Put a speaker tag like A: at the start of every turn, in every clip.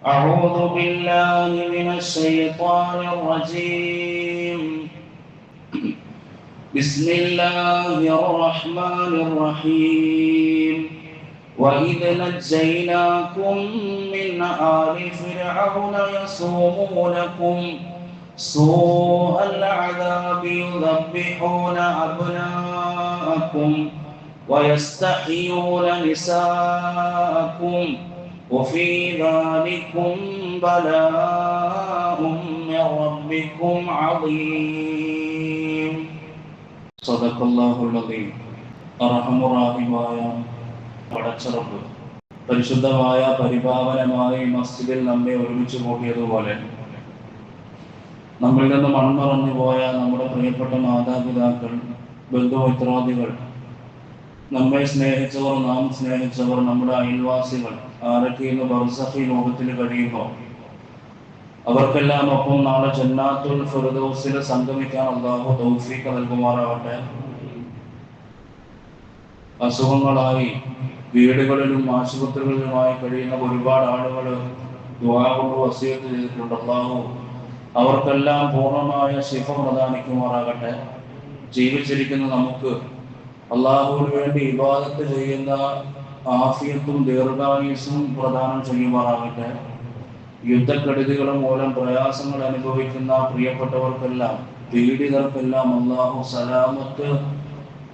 A: أعوذ بالله من الشيطان الرجيم. بسم الله الرحمن الرحيم. وإذ نجيناكم من آل فرعون يسومونكم سوء العذاب يذبحون أبناءكم ويستحيون نساءكم وفي ذلكم بلاء من ربكم عظيم. صدق الله العظيم. അർഹമുറാഹിമായ പടച്ചറബ് പരിശുദ്ധമായ പരിപാവനമായ ഈ മസ്ജിദിൽ നമ്മെ ഒരുമിച്ച് കൂട്ടിയതുപോലെ നമ്മിൽ നിന്ന് മൺമറഞ്ഞു പോയ നമ്മുടെ പ്രിയപ്പെട്ട മാതാപിതാക്കൾ, ബന്ധുമിത്രാദികൾ, നമ്മെ സ്നേഹിച്ചവർ, നാം സ്നേഹിച്ചവർ, നമ്മുടെ അയൽവാസികൾ ആരൊക്കെ ഇന്ന് ബർസഖി ലോകത്തിൽ കഴിയുമ്പോൾ അവർക്കെല്ലാം ഒപ്പം നാളെ ജന്നാത്തുൽ ഫിർദൗസിൽ സംഗമിക്കാൻ അല്ലാഹു തൗഫീഖ് നൽകുമാറാവട്ടെ. അസുഖങ്ങളായി വീടുകളിലും ആശുപത്രികളിലുമായി കഴിയുന്ന ഒരുപാട് ആളുകൾ ദുആ കൊണ്ട് വസിയത്ത് ചെയ്തിട്ടുണ്ട്. അല്ലാഹു അവർക്കെല്ലാം പൂർണ്ണമായ ശിഫ പ്രദാനിക്കുമാറാകട്ടെ. ജീവിച്ചിരിക്കുന്ന നമുക്ക് അല്ലാഹുവിന് വേണ്ടി ഇബാദത്ത് ചെയ്യുന്ന ആഫിയത്തും ദീർഘായുസ്സും പ്രദാനം ചെയ്യുമാറാകട്ടെ. യുദ്ധക്കെടുതികളും മൂലം പ്രയാസങ്ങൾ അനുഭവിക്കുന്ന പ്രിയപ്പെട്ടവർക്കെല്ലാം, പീഡിതർക്കെല്ലാം അല്ലാഹു സലാമത്ത്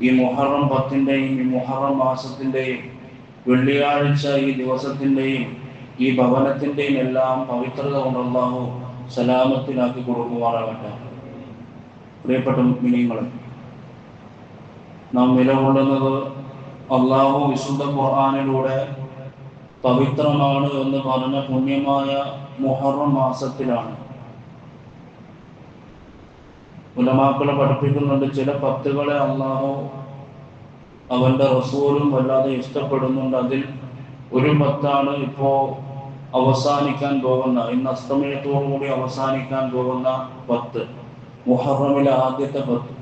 A: ഈ മുഹറം 10-ന്റെയും ഈ മുഹറം മാസത്തിൻ്റെയും വെള്ളിയാഴ്ച ഈ ദിവസത്തിൻ്റെയും ഈ ഭവനത്തിൻ്റെയും എല്ലാം പവിത്രത കൊണ്ട് അല്ലാഹു സലാമത്തിലാക്കി കൊടുക്കുമാറാകട്ടെ. പ്രിയപ്പെട്ട മുഅ്മിനീങ്ങളെ, നാം നിലകൊള്ളുന്നത് അല്ലാഹു വിശുദ്ധ ഖുർആനിലൂടെ പവിത്രമാണ് എന്ന് പറഞ്ഞ പുണ്യമായ മുഹറം മാസത്തിലാണ്. ഉലമാക്കളെ പഠിപ്പിക്കുന്നുണ്ട്, ചില പത്തുകളെ അല്ലാഹു അവന്റെ റസൂലും വല്ലാതെ ഇഷ്ടപ്പെടുന്നുണ്ട്. അതിൽ ഒരു പത്താണ് ഇപ്പോ അവസാനിക്കാൻ പോകുന്ന, ഇന്ന് അസ്തമയത്തോടുകൂടി അവസാനിക്കാൻ പോകുന്ന 10, മുഹറമിലെ ആദ്യത്തെ 10.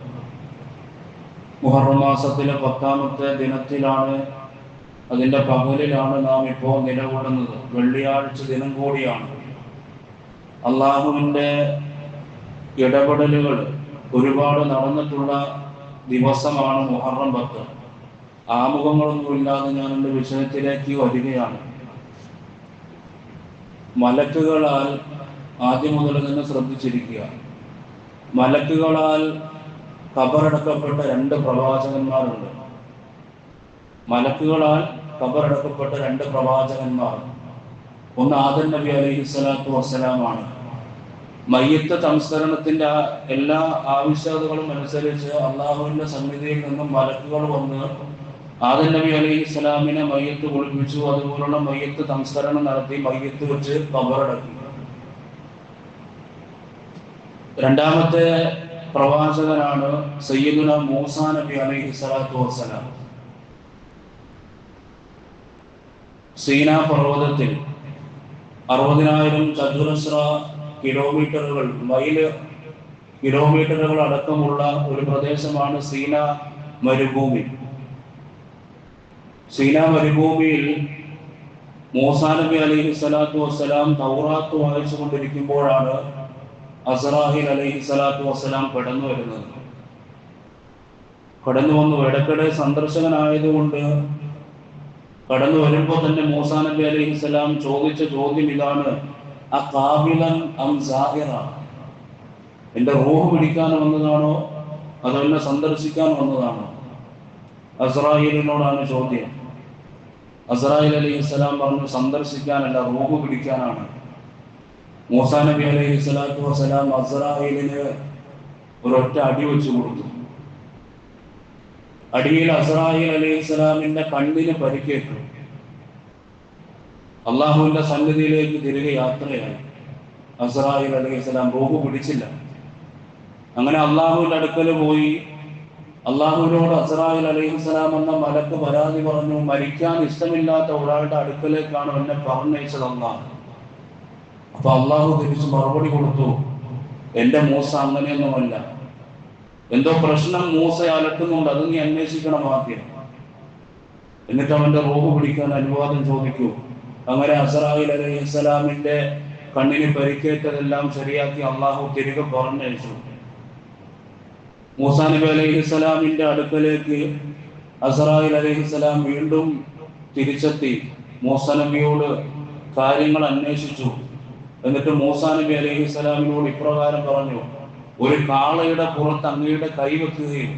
A: മുഹറം മാസത്തിലെ 10ാമത്തെ ദിനത്തിലാണ്, അതിൻ്റെ പകലിലാണ് നാം ഇപ്പോൾ നിലകൊള്ളുന്നത്. വെള്ളിയാഴ്ച ദിനം കൂടിയാണ്. അള്ളാഹുവിൻ്റെ ഇടപെടലുകൾ ഒരുപാട് നടന്നിട്ടുള്ള ദിവസമാണ് മുഹറം 10. ആമുഖങ്ങളൊന്നുമില്ലാതെ ഞാൻ എൻ്റെ വിഷയത്തിലേക്ക് വരികയാണ്. മലക്കുകളാൽ ആദ്യം മുതൽ തന്നെ ശ്രദ്ധിച്ചിരിക്കുക. മലക്കുകളാൽ ഖബറടക്കപ്പെട്ട 2 പ്രവാചകന്മാരുണ്ട്. മലക്കുകളാൽ ഖബറടക്കപ്പെട്ട 2 പ്രവാചകന്മാർ. ഒന്ന് ആദം നബി അലൈഹിസ്സലാത്തു വസ്സലാമാണ്. മയ്യത്ത് സംസ്കരണത്തിന്റെ എല്ലാ ആവശ്യകതകളും അനുസരിച്ച് അള്ളാഹുവിന്റെ സന്നിധിയിൽ നിന്നും മലക്കുകൾ വന്ന് ആദം നബി അലൈഹിസ്സലാമിനെ മയ്യത്ത് കുളിപ്പിച്ചു. അതുപോലുള്ള മയ്യത്ത് സംസ്കരണം നടത്തി മയ്യത്ത് വെച്ച് ഖബറടക്കി. രണ്ടാമത്തെ പ്രവാചകനാണ് സയ്യിദുന മൂസാ നബി അലൈഹിസ്സലാത്തു വസ്സലാം. സീനാ പർവ്വതത്തിൽ 60,000 ചതുരശ്ര കിലോമീറ്ററുകൾ, മൈല് കിലോമീറ്ററുകൾ അടക്കമുള്ള ഒരു പ്രദേശമാണ് സീനാ മരുഭൂമി. സീനാ മരുഭൂമിയിൽ മൂസാ നബി അലൈഹിസ്സലാത്തു വസ്സലാം തൗറാത്ത് വായിച്ചു കൊണ്ടിരിക്കുമ്പോഴാണ് അസ്റാഹീൽ അലൈഹിസ്സലാത്തു വസ്സലാം കടന്നു വരുന്നത്. കടന്നു വന്നു, ഇടയ്ക്കിടെ സന്ദർശകനായതുകൊണ്ട് കടന്നു വരുമ്പോൾ തന്നെ മൂസാ നബി അലൈഹിസ്സലാം ചോദിച്ച ചോദ്യം ഇതാണ്: അഖാബിലൻ അം സാഹിറ? എൻ്റെ റൂഹ് പിടിക്കാൻ വന്നതാണോ അതോ എന്നെ സന്ദർശിക്കാൻ വന്നതാണോ? അസ്റാഹീലിനോടാണ് ചോദ്യം. അസ്റാഹീൽ അലൈഹിസ്സലാം പറഞ്ഞു, സന്ദർശിക്കാനല്ല, റൂഹ് പിടിക്കാനാണ്. മൂസാ നബി അലൈഹിസ്സലാത്തു വസ്സലാം അസ്റാഹീലിന് ഒരൊറ്റ അടി വെച്ചു കൊടുത്തു. അടിയിൽ അസ്റാഹീൽ അലൈഹിസ്സലാമിന്റെ കണ്ണിന് പരിക്കേറ്റു. അള്ളാഹുവിന്റെ സന്നിധിയിലേക്ക് തിരികെ യാത്രയായി. അസ്റാഹീൽ അലൈഹിസ്സലാം റൂഹ് പിടിച്ചില്ല. അങ്ങനെ അള്ളാഹുവിന്റെ അടുക്കൽ പോയി. അള്ളാഹുവിനോട് അസ്റാഹീൽ അലൈഹിസ്സലാം എന്ന മലക്ക് പരാതി പറഞ്ഞു, മരിക്കാൻ ഇഷ്ടമില്ലാത്ത ഒരാളുടെ അടുക്കലേക്കാണ് എന്നെ പറഞ്ഞയച്ചത് അല്ലാഹ്. അപ്പൊ അള്ളാഹു തിരിച്ച് മറുപടി കൊടുത്തു, എൻ്റെ മൂസ അങ്ങനെയൊന്നുമല്ല, എന്തോ പ്രശ്നം മൂസ അലട്ടുന്നുണ്ട്, അത് നീ അന്വേഷിക്കണം ആദ്യം. എന്നിട്ട് അവന്റെ റൂഹ് പിടിക്കാൻ അനുവാദം ചോദിക്കൂ. അങ്ങനെ അസ്റായീൽ അലൈഹിസ്സലാമിന്റെ കണ്ണിന് പരിക്കേറ്റതെല്ലാം ശരിയാക്കി അള്ളാഹു തിരികെ പറഞ്ഞയച്ചു. മൂസാ നബി അലൈഹിസ്സലാമിന്റെ അടുക്കലേക്ക് അസ്റായീൽ അലൈഹിസ്സലാം വീണ്ടും തിരിച്ചെത്തി. മൂസാ നബിയോട് കാര്യങ്ങൾ അന്വേഷിച്ചു. എന്നിട്ട് മൂസാ നബി അലൈഹിസ്സലാമിനോട് ഇപ്രകാരം പറഞ്ഞു: ഒരു കാളയുടെ പുറത്ത് അങ്ങയുടെ കൈ വെക്കുകയും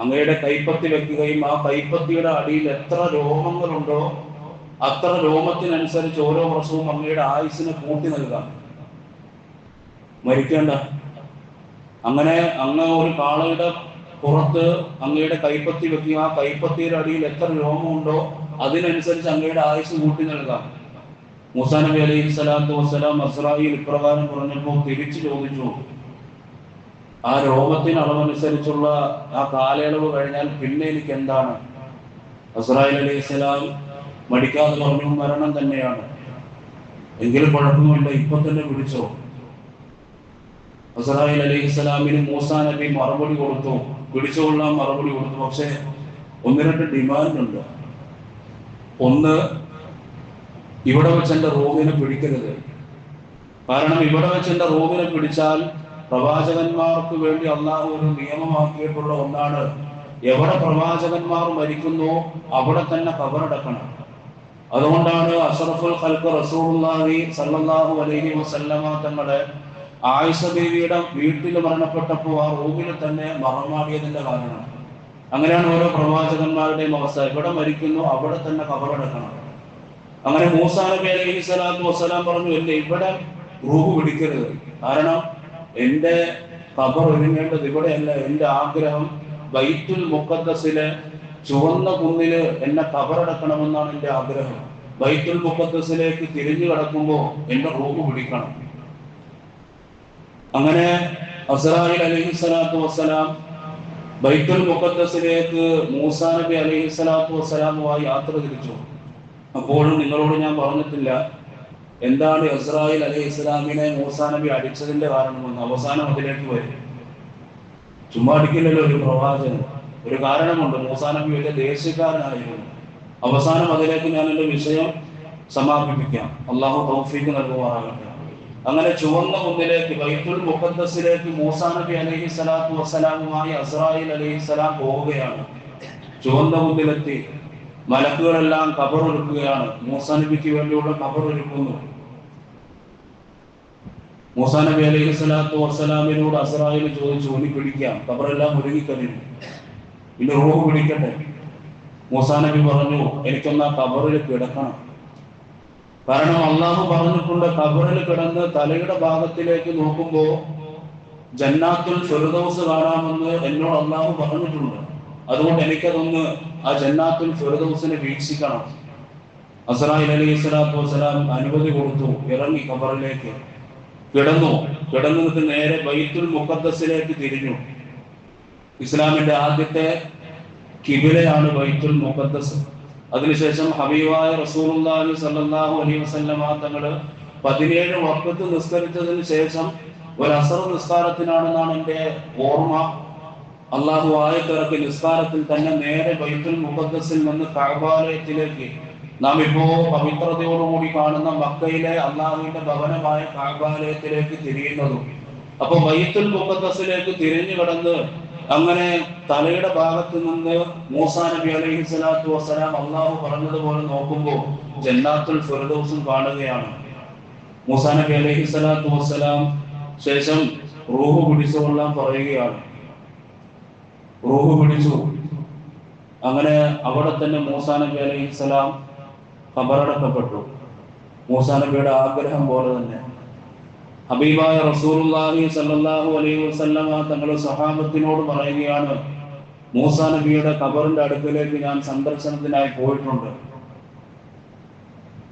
A: അങ്ങയുടെ കൈപ്പത്തി വെക്കുകയും ആ കൈപ്പത്തിയുടെ അടിയിൽ എത്ര രോമങ്ങളുണ്ടോ അത്ര രോമത്തിനനുസരിച്ച് ഓരോ വർഷവും അങ്ങയുടെ ആയുസ്സിനെ കൂട്ടി നൽകാം, മരിക്കേണ്ട. അങ്ങനെ അങ്ങ് ഒരു കാളയുടെ പുറത്ത് അങ്ങയുടെ കൈപ്പത്തി വെക്കുക, ആ കൈപ്പത്തിയുടെ അടിയിൽ എത്ര രോമമുണ്ടോ അതിനനുസരിച്ച് അങ്ങയുടെ ആയുസ് കൂട്ടി നൽകാം. മൂസാ നബി അലൈഹി സ്വലാത്തു വസ്സലാം അസ്റായീൽ ഇപ്രകാരം പറഞ്ഞപ്പോൾ തിരിച്ചു ചോദിച്ചു: ആ രോമത്തിന് അളവനുസരിച്ചുള്ള ആ കാലയളവ് കഴിഞ്ഞാൽ പിന്നെ എനിക്ക് എന്താണ്? അസ്റായീൽ അലൈഹിസ്സലാം മടിക്കാതെ പറഞ്ഞു: മരണം തന്നെയാണ്. എങ്കിലും കുഴപ്പമില്ല, ഇപ്പൊ തന്നെ പിടിച്ചോ. അസ്റായീൽ അലൈഹിസ്സലാമിന് മൂസാ നബി മറുപടി കൊടുത്തു, പിടിച്ചുകൊള്ളാൻ മറുപടി കൊടുത്തു. പക്ഷെ ഒന്ന് രണ്ട് ഡിമാൻഡ് ഉണ്ട്. ഒന്ന്, ഇവിടെ വെച്ച് എൻ്റെ റൂഹിനെ പിടിക്കരുത്. കാരണം ഇവിടെ വെച്ച് എൻ്റെ റൂഹിനെ പിടിച്ചാൽ പ്രവാചകന്മാർക്ക് വേണ്ടി അള്ളാഹു ഒരു നിയമമാക്കിയിട്ടുള്ള ഒന്നാണ്, എവിടെ പ്രവാചകന്മാർ മരിക്കുന്നു അവിടെ തന്നെ ഖബറടക്കണം. അതുകൊണ്ടാണ് അഷ്റഫുൽ ഖൽഖ് റസൂലുള്ളാഹി സ്വല്ലല്ലാഹു അലൈഹി വസല്ലമ തങ്ങളെ ആയിഷ ബീവിയുടെ വീട്ടിൽ മരണപ്പെട്ടപ്പോൾ ആ റൂമിൽ തന്നെ മറമാടിയതിന്റെ കാരണം. അങ്ങനെയാണ് ഓരോ പ്രവാചകന്മാരുടെയും അവസ്ഥ, എവിടെ മരിക്കുന്നു അവിടെ തന്നെ ഖബറടക്കണം. അങ്ങനെ മൂസാ നബി അലൈഹി സ്വലാത്തു വസ്സലാം പറഞ്ഞു: എന്നെ ഇവിടെ റൂഹ് പിടിക്കരുത്. കാരണം എൻ്റെ ഖബർ ഒരുങ്ങേണ്ടത് ഇവിടെയല്ല. എൻ്റെ ആഗ്രഹം ബൈത്തുൽ മുഖദ്ദസിലെ ചുവന്ന കുന്നില് എന്നെ ഖബറടക്കണമെന്നാണ് എൻ്റെ ആഗ്രഹം. ബൈത്തുൽ മുഖദ്ദസിലേക്ക് തിരിഞ്ഞു കിടക്കുമ്പോൾ എൻ്റെ റൂഹ് പിടിക്കണം. അങ്ങനെ അസ്റായീൽ അലൈഹി സ്വലാത്തു വസ്സലാം ബൈത്തുൽ മുഖദ്ദസിലേക്ക് മൂസാ നബി അലൈഹി സ്വലാത്തു വസ്സലാമുമായി യാത്ര തിരിച്ചു. അപ്പോഴും നിങ്ങളോട് ഞാൻ പറഞ്ഞിട്ടില്ല എന്താണ് ഇസ്രായേൽ അലൈഹി ഇസ്ലാമിനെ മൂസാ നബി അടിച്ചതിന്റെ കാരണമെന്ന്. അവസാനം അതിലേക്ക് വരും. ചുമ്മാ അടിക്കില്ലല്ലോ ഒരു പ്രവാചകൻ, ഒരു കാരണമുണ്ട്. മൂസാ നബി വലിയ ദേശീയക്കാരനായിരുന്നു. അവസാനം അതിലേക്ക് ഞാൻ എൻ്റെ വിഷയം സമാപിപ്പിക്കാം. അള്ളാഹു തൗഫീഖ് നൽകുമാറാകട്ടെ. അങ്ങനെ ചുവന്ന കുന്നിലേക്ക് ബൈത്തുൽ മുഖദ്ദസിലേക്ക് മൂസാ നബി അലൈഹി സ്വലാത്തു വസ്സലാമുമായി അസ്റായീൽ അലൈഹി സ്വലാം പോവുകയാണ്. ചുവന്ന കുന്നിലെത്തി മലക്കുകളെല്ലാം ഖബറൊരുക്കുകയാണ്. മൂസാ നബിക്ക് വേണ്ടിയുള്ള ഖബറൊരുക്കുന്നു. മൂസാ നബി അലൈഹി സ്വലാത്തു വസ്സലാമിനോട് അസ്റായീൽ ചോദിച്ചു: ഇനി പിടിക്കാം, ഖബറെല്ലാം ഒരുങ്ങിക്കഴിഞ്ഞു, ഇനി റൂഹ് പിടിക്കട്ടെ. മൂസാ നബി പറഞ്ഞു: എനിക്കൊന്ന് ആ ഖബറിൽ കിടക്കണം. കാരണം അള്ളാഹു പറഞ്ഞിട്ടുണ്ട്, ഖബറിൽ കിടന്ന് തലയുടെ ഭാഗത്തിലേക്ക് നോക്കുമ്പോൾ ജന്നാത്തുൽ ഫിർദൗസ് കാണാമെന്ന് എന്നോട് അള്ളാഹു പറഞ്ഞിട്ടുണ്ട്. അതുകൊണ്ട് എനിക്കതൊന്ന് ആ ജന്നാത്തുൽ ഫിർദൗസിനെ വീക്ഷിക്കണം. അസ്റായീൽ അലൈഹി സ്വലാത്തു വസ്സലാം അനുമതി കൊടുത്തു. ഇറങ്ങി ഖബറിലേക്ക് കിടന്നിട്ട് നേരെ ബൈത്തുൽ മുഖദ്ദസിലേക്ക് തിരിഞ്ഞു. ഇസ്ലാമിന്റെ ആദ്യത്തെ കിബിലയാണ് ബൈത്തുൽ മുഖദ്ദസ്. അതിനുശേഷം ഹബീബായ റസൂലുള്ളാഹി സ്വല്ലല്ലാഹു അലൈഹി വസല്ലമ തങ്ങൾ 17 വഖ്ത് നിസ്കരിച്ചതിന് ശേഷം ഒരു അസർ നിസ്കാരത്തിനാണെന്നാണ് എൻ്റെ ഓർമ്മ, അള്ളാഹു ആയത്തിറക്കി നിസ്കാരത്തിൽ തന്നെ നേരെ ബൈത്തുൽ മുഖദ്ദസിൽ നിന്ന് കഅബാലയത്തിലേക്ക്, നാം ഇപ്പോ പവിത്രതയോടുകൂടി കാണുന്ന മക്കയിലെ അള്ളാഹുവിന്റെ ഭവനമായ കഅബാലയത്തിലേക്ക് തിരിയുന്നതും. അപ്പൊ ബൈത്തുൽ മുഖദ്ദസിലേക്ക് തിരിഞ്ഞു കിടന്ന് അങ്ങനെ തലയുടെ ഭാഗത്ത് നിന്ന് മൂസാ നബി അലൈഹി സ്വലാത്തു വസ്സലാം അള്ളാഹു പറഞ്ഞതുപോലെ നോക്കുമ്പോൾ ജന്നാത്തുൽ ഫിർദൗസും കാണുകയാണ്. മൂസാ നബി അലൈഹി സ്വലാത്തു വസ്സലാം ശേഷം റൂഹ് പിടിച്ചുകൊള്ളാൻ പറയുകയാണ്. റൂഹ് പിടിച്ചു. അങ്ങനെ അവിടെ തന്നെ മൂസാ നബി അലൈഹി സ്വലാം ഖബറടക്കപ്പെട്ടു. മൂസാ നബിയുടെ ആഗ്രഹം പോലെ തന്നെ. ഹബീബായ റസൂലുള്ളാഹി സ്വല്ലല്ലാഹു അലൈഹി വസല്ലമ തങ്ങൾ സ്വഹാബത്തിനോട് പറയുകയാണ്: മൂസാ നബിയുടെ ഖബറിന്റെ അടുക്കലേക്ക് ഞാൻ സന്ദർശനത്തിനായി പോയിട്ടുണ്ട്,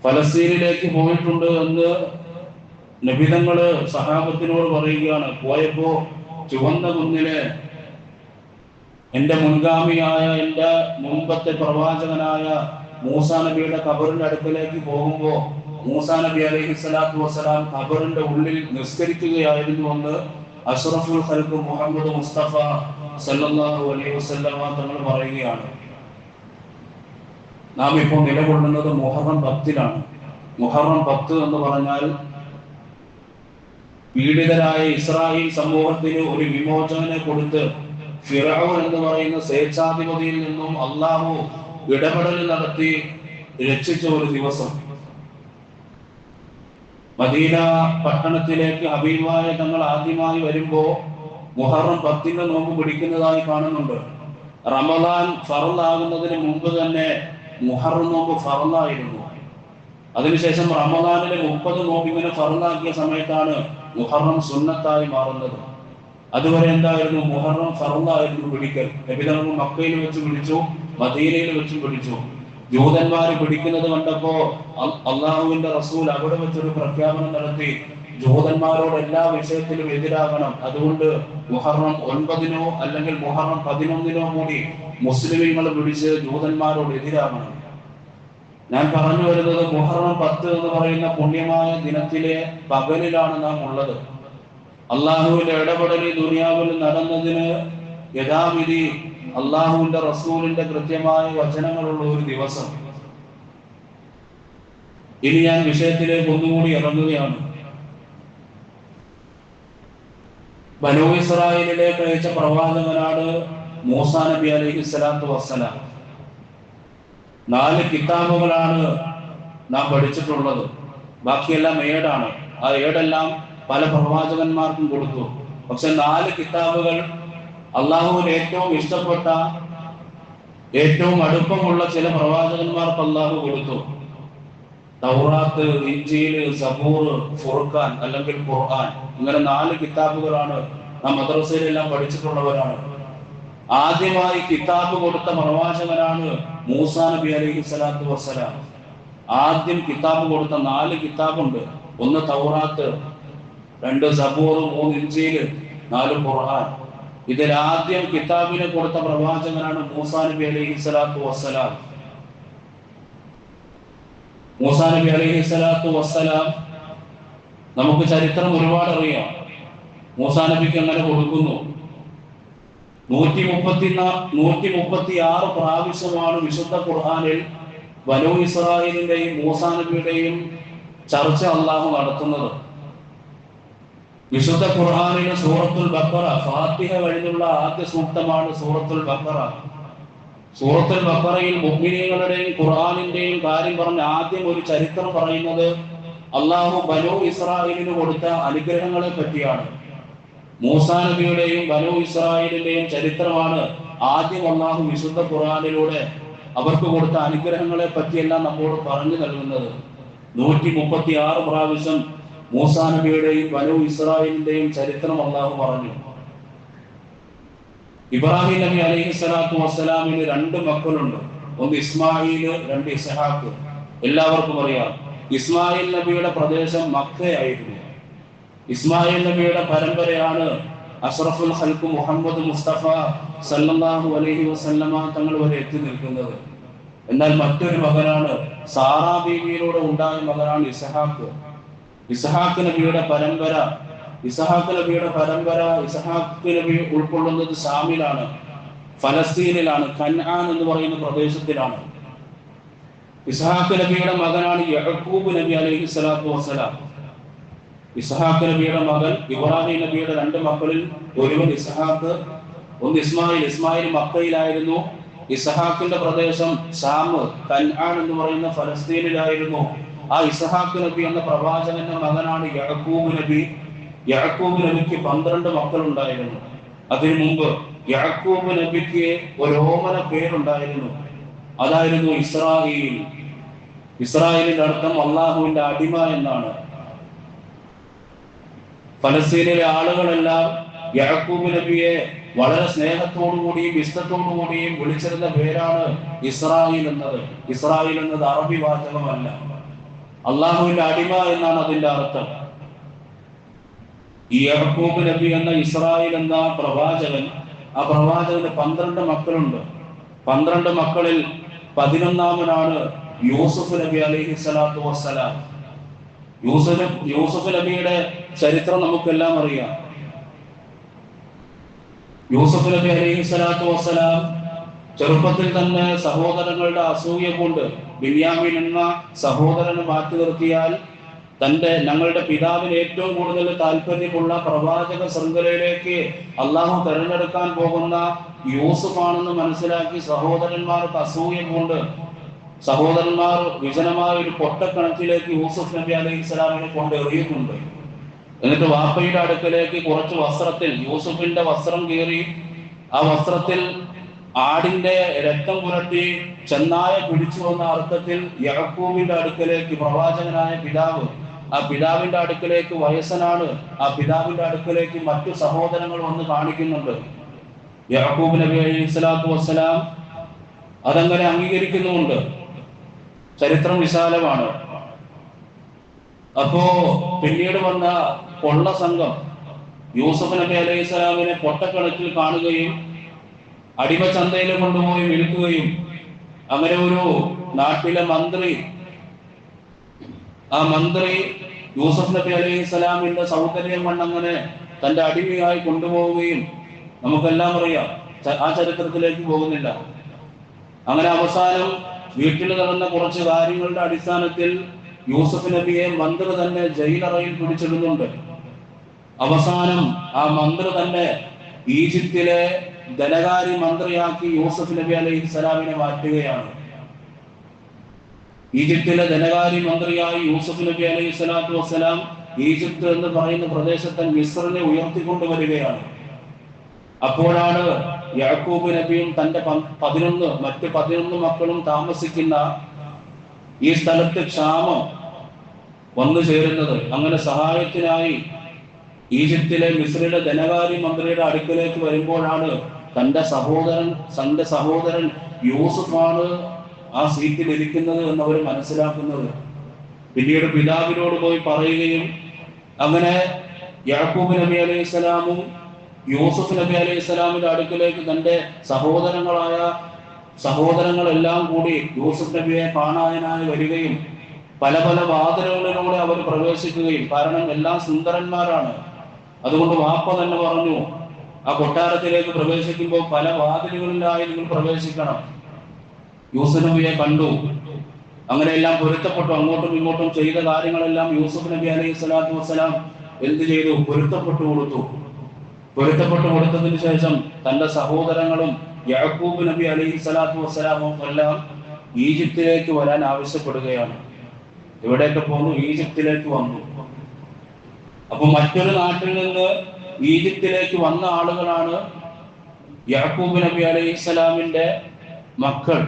A: ഫലസ്തീനിലേക്ക് പോയിട്ടുണ്ട് എന്ന് നബിതങ്ങള് സഹാബത്തിനോട് പറയുകയാണ്. പോയപ്പോ ചുവന്ന കുന്നിലെ എൻ്റെ മുൻഗാമിയായ എൻ്റെ മുൻപത്തെ പ്രവാചകനായ മൂസാ നബിയുടെ ഖബറിന്റെ അടുക്കലേക്ക് പോകുമ്പോൾ മൂസാ നബി അലൈഹി സ്വലാത്തു വസ്സലാം ഖബറിന്റെ ഉള്ളിൽ നിസ്കരിക്കുകയായിരുന്നു എന്ന് അഷ്റഫുൽ ഖൽഖ് മുഹമ്മദ് മുസ്തഫ സല്ലല്ലാഹു അലൈഹി വസല്ലമ തങ്ങൾ പറയുകയാണ്. നാം ഇപ്പോൾ നിലകൊള്ളുന്നത് മുഹറം 10-ലാണ്. മുഹറം 10 എന്ന് പറഞ്ഞാൽ പീഡിതരായ ഇസ്രായേൽ സമൂഹത്തിന് ഒരു വിമോചനം കൊടുത്ത് ഫിറഔൻ എന്ന് പറയുന്ന സ്വേച്ഛാധിപതിയിൽ നിന്നും അള്ളാഹു ഇടപെടൽ നടത്തി രക്ഷിച്ച ഒരു ദിവസം. മദീന പട്ടണത്തിലേക്ക് ഹബീബായ തങ്ങൾ ആദ്യമായി വരുമ്പോ മുഹറം 10 നോമ്പ് പിടിക്കുന്നതായി കാണുന്നുണ്ട്. റമദാൻ ഫർളാകുന്നതിന് മുമ്പ് തന്നെ മുഹറം നോമ്പ് ഫർളായിരുന്നു. അതിനുശേഷം റമദാനിലെ 30 നോമ്പ് ഇങ്ങനെ ഫർളാക്കിയ സമയത്താണ് മുഹറം സുന്നത്തായി മാറുന്നത്. അതുവരെ എന്തായിരുന്നു? മുഹറം ഫർളായിരുന്നു പിടിക്കൽ. നബി തങ്ങൾ മക്കയിൽ വെച്ച് പിടിച്ചു, മദീനയിൽ വെച്ചും പിടിച്ചു. ജൂതന്മാര് പിടിക്കുന്നത് കണ്ടപ്പോ അള്ളാഹുവിന്റെ റസൂൽ അവിടെ വെച്ചൊരു പ്രഖ്യാപനം നടത്തി, ജൂതന്മാരോട് എല്ലാ വിഷയത്തിലും എതിരാകണം. അതുകൊണ്ട് മുഹറം 9 അല്ലെങ്കിൽ മുഹറം 11 കൂടി മുസ്ലിമീങ്ങൾ പിടിച്ച് ജൂതന്മാരോട് എതിരാകണം. ഞാൻ പറഞ്ഞു വരുന്നത് മുഹറം 10 എന്ന് പറയുന്ന പുണ്യമായ ദിനത്തിലെ പകലിലാണ് നാം ഉള്ളത്. അള്ളാഹുവിന്റെ ഇടപെടൽ ദുനിയാവിൽ നടന്നതിന് യഥാവിധി അള്ളാഹുവിന്റെ റസൂലിന്റെ കൃത്യമായ വചനങ്ങളുള്ള ഒരു ദിവസം. ഇനി ഞാൻ വിഷയത്തിലേക്ക് ഒന്നുകൂടി ഇറങ്ങുകയാണ്. ബനൂ ഇസ്രായേലിലേക്ക് അയച്ച പ്രവാചകനാണ് മൂസാ നബി അലൈഹിസ്സലാത്തു വസ്സലാം. 4 കിതാബുകളാണ് നാം പഠിച്ചിട്ടുള്ളത്. ബാക്കിയെല്ലാം ഏടാണ്. ആ ഏടെല്ലാം പല പ്രവാചകന്മാർക്കും കൊടുത്തു. പക്ഷെ 4 കിതാബുകൾ അള്ളാഹുവിന് ഏറ്റവും ഇഷ്ടപ്പെട്ട, ഏറ്റവും അടുപ്പമുള്ള ചില പ്രവാചകന്മാർക്ക് അള്ളാഹു കൊടുത്തു. തൗറാത്ത്, ഇഞ്ചീൽ, സബൂർ, ഫുർഖാൻ അല്ലെങ്കിൽ ഖുർആൻ, ഇങ്ങനെ 4 കിതാബുകളാണ് നാം മദ്രസയിലെല്ലാം പഠിച്ചിട്ടുള്ളവരാണ്. ആദ്യമായി കിതാബ് കൊടുത്ത പ്രവാചകനാണ് മൂസാ നബി അലൈഹിസ്സലാത്തു വസ്സലാം. ആദ്യം കിതാബ് കൊടുത്ത 4 കിതാബുണ്ട്. 1 തൗറാത്ത്, 2 സബൂർ, 3 ഇഞ്ചീൽ, 4 ഖുർആൻ. ഇതിൽ ആദ്യം കിതാബിനെ കൊടുത്ത പ്രവാചകനാണ് മൂസാ നബി അലൈഹിസ്സലാത്തു വസ്സലാം. മൂസാ നബി അലൈഹിസ്സലാത്തു വസ്സലാം നമുക്ക് ചരിത്രം ഒരുപാട് അറിയാം. മൂസാ നബിക്ക് അങ്ങനെ കൊടുക്കുന്നു. 136 പ്രാവശ്യമാണ് വിശുദ്ധ ഖുർആനിൽ ബനൂ ഇസ്രായേലിന്റെയും മൂസാ നബിയുടെയും ചർച്ച അള്ളാഹു നടത്തുന്നത്. വിശുദ്ധ ഖുർആനിലെ സൂറത്തുൽ ബഖറ, ഫാത്തിഹ കഴിഞ്ഞുള്ള ആദ്യ സൂക്തമാണ് സൂറത്തുൽ ബഖറ. സൂറത്തുൽ ബഖറയിൽ മുഅ്മിനീങ്ങളുടെയും ഖുർആനിന്റെയും കാര്യം പറഞ്ഞ് ആദ്യം ഒരു ചരിത്രം പറയുന്നത് അള്ളാഹു ബനൂ ഇസ്രായേലിന് കൊടുത്ത അനുഗ്രഹങ്ങളെ പറ്റിയാണ്. മൂസാ നബിയുടെയും ബനൂ ഇസ്രായേലിന്റെയും ചരിത്രമാണ് ആദ്യം അള്ളാഹു വിശുദ്ധ ഖുർആനിലൂടെ അവർക്ക് കൊടുത്ത അനുഗ്രഹങ്ങളെ പറ്റിയെല്ലാം നമ്മോട് പറഞ്ഞു നൽകുന്നത്. 136 പ്രാവശ്യം മൂസാ നബിയുടെയും ബനൂ ഇസ്രായേലിന്റെയും ചരിത്രം അള്ളാഹു പറഞ്ഞു. ഇബ്രാഹിം നബി അലൈഹിസ്സലാത്തു വസ്സലാമിന് 2 മക്കളുണ്ട്. 1 ഇസ്മായിൽ, 2 ഇസ്ഹാഖ്. എല്ലാവർക്കും അറിയാം, ഇസ്മായിൽ നബിയുടെ പ്രദേശം മക്കയായിരുന്നു. ഇസ്മായിൽ നബിയുടെ പരമ്പരയാണ് അഷ്റഫുൽ ഖൽഖ് മുഹമ്മദ് മുസ്തഫ സല്ലല്ലാഹു അലൈഹി വസല്ലമ തങ്ങൾ വരെ എത്തി നിൽക്കുന്നത്. എന്നാൽ മറ്റൊരു മകനാണ്, സാറാ ബീവിയിലൂടെ ഉണ്ടായ മകനാണ് ഇസ്ഹാഖ്. ഇസ്ഹാഖ് നബിയുടെ പരമ്പര ഇസ്ഹാഖ് നബി ഉൾക്കൊള്ളുന്നത് ഷാമിലാണ്, ഫലസ്തീനിലാണ്, കൻആൻ എന്ന് പറയുന്ന പ്രദേശത്തിലാണ്. ഇസ്ഹാഖ് നബിയുടെ മകനാണ് യഅഖൂബ് നബി അലൈഹിസ്സലാത്തു വസ്സലാം. ഇസ്ഹാഖ് നബിയുടെ മകൻ ഇബ്രാഹിം നബിയുടെ 2 മക്കളിൽ ഒരുവൻ ഇസ്ഹാഖ്, 1 ഇസ്മായിൽ. ഇസ്മായിൽ മക്കയിലായിരുന്നു. ഇസ്ഹാഖിന്റെ പ്രദേശം ഷാം, കൻആൻ എന്ന് പറയുന്ന ഫലസ്തീനിലായിരുന്നു. ആ ഇസ്ഹാഖ് നബി എന്ന പ്രവാചകന്റെ മകനാണ് യഅഖൂബ് നബി. യഅഖൂബ് നബിക്ക് 12 മക്കളുണ്ടായിരുന്നു. അതിനു മുമ്പ് യഅഖൂബ് നബിക്ക് ഒരു ഓമന പേരുണ്ടായിരുന്നു. അതായിരുന്നു ഇസ്രായേൽ. ഇസ്രായേലിന്റെ അർത്ഥം അള്ളാഹുവിന്റെ അടിമ എന്നാണ്. ഫലസ്തീനിലെ ആളുകളെല്ലാം യഅഖൂബ് നബിയെ വളരെ സ്നേഹത്തോടുകൂടിയും ഇഷ്ടത്തോടുകൂടിയും വിളിച്ചിരുന്ന പേരാണ് ഇസ്രായേൽ എന്നത്. ഇസ്രായേൽ എന്നത് അറബി വാചകമല്ല, അള്ളാഹുവിന്റെ അടിമ എന്നാണ് അതിന്റെ അർത്ഥം. ഈ യഅഖൂബ് നബി എന്ന ഇസ്രായേൽ എന്ന പ്രവാചകൻ, ആ പ്രവാചകന് 12 മക്കളുണ്ട്. 12 മക്കളിൽ 11ാമനാണ് യൂസുഫ് നബി അലൈഹിസ്സലാത്തു വസ്സലാം. യൂസുഫ് നബിയുടെ ചരിത്രം നമുക്കെല്ലാം അറിയാം. യൂസുഫ് നബി അലൈഹിസ്സലാത്തു വസ്സലാം ചെറുപ്പത്തിൽ തന്നെ സഹോദരങ്ങളുടെ അസൂയ കൊണ്ട് ബിന്യാമീൻ എന്ന സഹോദരനെ മാറ്റി നിർത്തിയാൽ ഞങ്ങളുടെ പിതാവിന് ഏറ്റവും കൂടുതൽ താല്പര്യമുള്ള പ്രവാചക ശൃംഖലയിലേക്ക് അള്ളാഹു തെരഞ്ഞെടുക്കാൻ പോകുന്ന യൂസുഫാണെന്ന് മനസ്സിലാക്കി സഹോദരന്മാർക്ക് അസൂയ കൊണ്ട് സഹോദരന്മാർ വിജനമായ ഒരു പൊട്ടക്കിണറ്റിലേക്ക് യൂസുഫ് നബി അലൈഹി സ്വലാമിനെ കൊണ്ട് എറിയുന്നുണ്ട്. എന്നിട്ട് വാപ്പയുടെ അടുക്കലേക്ക് കുറച്ച് വസ്ത്രത്തിൽ യൂസുഫിന്റെ വസ്ത്രം കീറി ആ വസ്ത്രത്തിൽ ആടിന്റെ രക്തം പുരട്ടി ചെന്നായ പിടിച്ചു വന്ന അർത്ഥത്തിൽ യാക്കൂബിന്റെ അടുക്കലേക്ക് പ്രവാചകനായ പിതാവ്, ആ പിതാവിന്റെ അടുക്കലേക്ക് വയസ്സനാണ്, ആ പിതാവിന്റെ അടുക്കലേക്ക് മറ്റു സഹോദരങ്ങൾ വന്ന് കാണിക്കുന്നുണ്ട്. യാക്കൂബ് നബി അലൈഹി സ്വലാത്തു വസ്സലാം അതങ്ങനെ അംഗീകരിക്കുന്നുമുണ്ട്. ചരിത്രം വിശാലമാണ്. അപ്പോ പിന്നീട് വന്ന കൊള്ള സംഘം യൂസുഫ് നബി അലൈഹി സ്വലാമിനെ പൊട്ടക്കിണറ്റിൽ കാണുകയും അടിമച്ചന്തയിൽ കൊണ്ടുപോയി വിൽക്കുകയും അങ്ങനെ ഒരു നാട്ടിലെ മന്ത്രി, ആ മന്ത്രി യൂസുഫ് നബി അലൈഹി സ്വലാമിന്റെ സൗന്ദര്യം കൊണ്ടങ്ങനെ തന്റെ അടിമയായി കൊണ്ടുപോവുകയും നമുക്കെല്ലാം അറിയാം. ആ ചരിത്രത്തിലേക്ക് പോകുന്നില്ല. അങ്ങനെ അവസാനം വീട്ടിൽ നടന്ന കുറച്ച് കാര്യങ്ങളുടെ അടിസ്ഥാനത്തിൽ യൂസുഫ് നബിയെ മന്ത്രി തന്നെ ജയിലറയിൽ പിടിച്ചിടുന്നുണ്ട്. അവസാനം ആ മന്ത്രി തന്നെ ഈജിപ്തിലെ ധനകാര്യ മന്ത്രിയാക്കി യൂസുഫ് നബി അലൈഹി സ്വലാമിനെ മാറ്റുകയാണ്. ഈജിപ്തിലെ ധനകാര്യ മന്ത്രിയായി യൂസുഫ് നബി അലൈഹി സ്വലാത്തു വസ്സലാം ഈജിപ്ത് എന്ന് പറയുന്ന പ്രദേശത്തെ മിസ്റിനെ ഉയർത്തിക്കൊണ്ടുവരികയാണ്. അപ്പോഴാണ് യാക്കൂബ് നബിയും തന്റെ മറ്റ് 11 മക്കളും താമസിക്കുന്ന ഈ സ്ഥലത്ത് ക്ഷാമം വന്നു ചേരുന്നത്. അങ്ങനെ സഹായത്തിനായി ഈജിപ്തിലെ മിസ്രിലെ ധനകാര്യ മന്ത്രിയുടെ അടുക്കലേക്ക് വരുമ്പോഴാണ് തന്റെ സഹോദരൻ യൂസുഫാണ് ആ സീറ്റിൽ ഇരിക്കുന്നത് എന്നവർ മനസ്സിലാക്കുന്നത്. പിന്നീട് പിതാവിനോട് പോയി പറയുകയും അങ്ങനെ യാക്കൂബ് നബി അലൈഹി സ്വലാമും യൂസുഫ് നബി അലൈഹി സ്വലാമിന്റെ അടുക്കിലേക്ക് തന്റെ സഹോദരങ്ങളെല്ലാം കൂടി യൂസുഫ് നബിയെ കാണാനായി വരികയും പല വാതിലുകളിലൂടെ അവർ പ്രവേശിക്കുകയും, കാരണം എല്ലാം സുന്ദരന്മാരാണ്. അതുകൊണ്ട് വാപ്പ തന്നെ പറഞ്ഞു, ആ കൊട്ടാരത്തിലേക്ക് പ്രവേശിക്കുമ്പോൾ പല വാതിലുകളിലായി നിങ്ങൾ പ്രവേശിക്കണം. യൂസുഫ് നബിയെ കണ്ടു, അങ്ങനെ എല്ലാം പൊരുത്തപ്പെട്ടു. അങ്ങോട്ടും ഇങ്ങോട്ടും ചെയ്ത കാര്യങ്ങളെല്ലാം യൂസുഫ് നബി അലൈഹി സ്വലാത്തു വസ്സലാം എന്ത് ചെയ്തു? പൊരുത്തപ്പെട്ടു കൊടുത്തതിന് ശേഷം തന്റെ സഹോദരങ്ങളും യാക്കൂബ് നബി അലൈഹി സ്വലാത്തു വസ്സലാമും എല്ലാം ഈജിപ്തിലേക്ക് വരാൻ ആവശ്യപ്പെടുകയാണ്. എവിടെയൊക്കെ പോന്നു? ഈജിപ്തിലേക്ക് വന്നു. അപ്പൊ മറ്റൊരു നാട്ടിൽ നിന്ന് ഈജിപ്തിലേക്ക് വന്ന ആളുകളാണ് യാക്കൂബ് നബി അലൈഹി സ്വലാമിന്റെ മക്കൾ.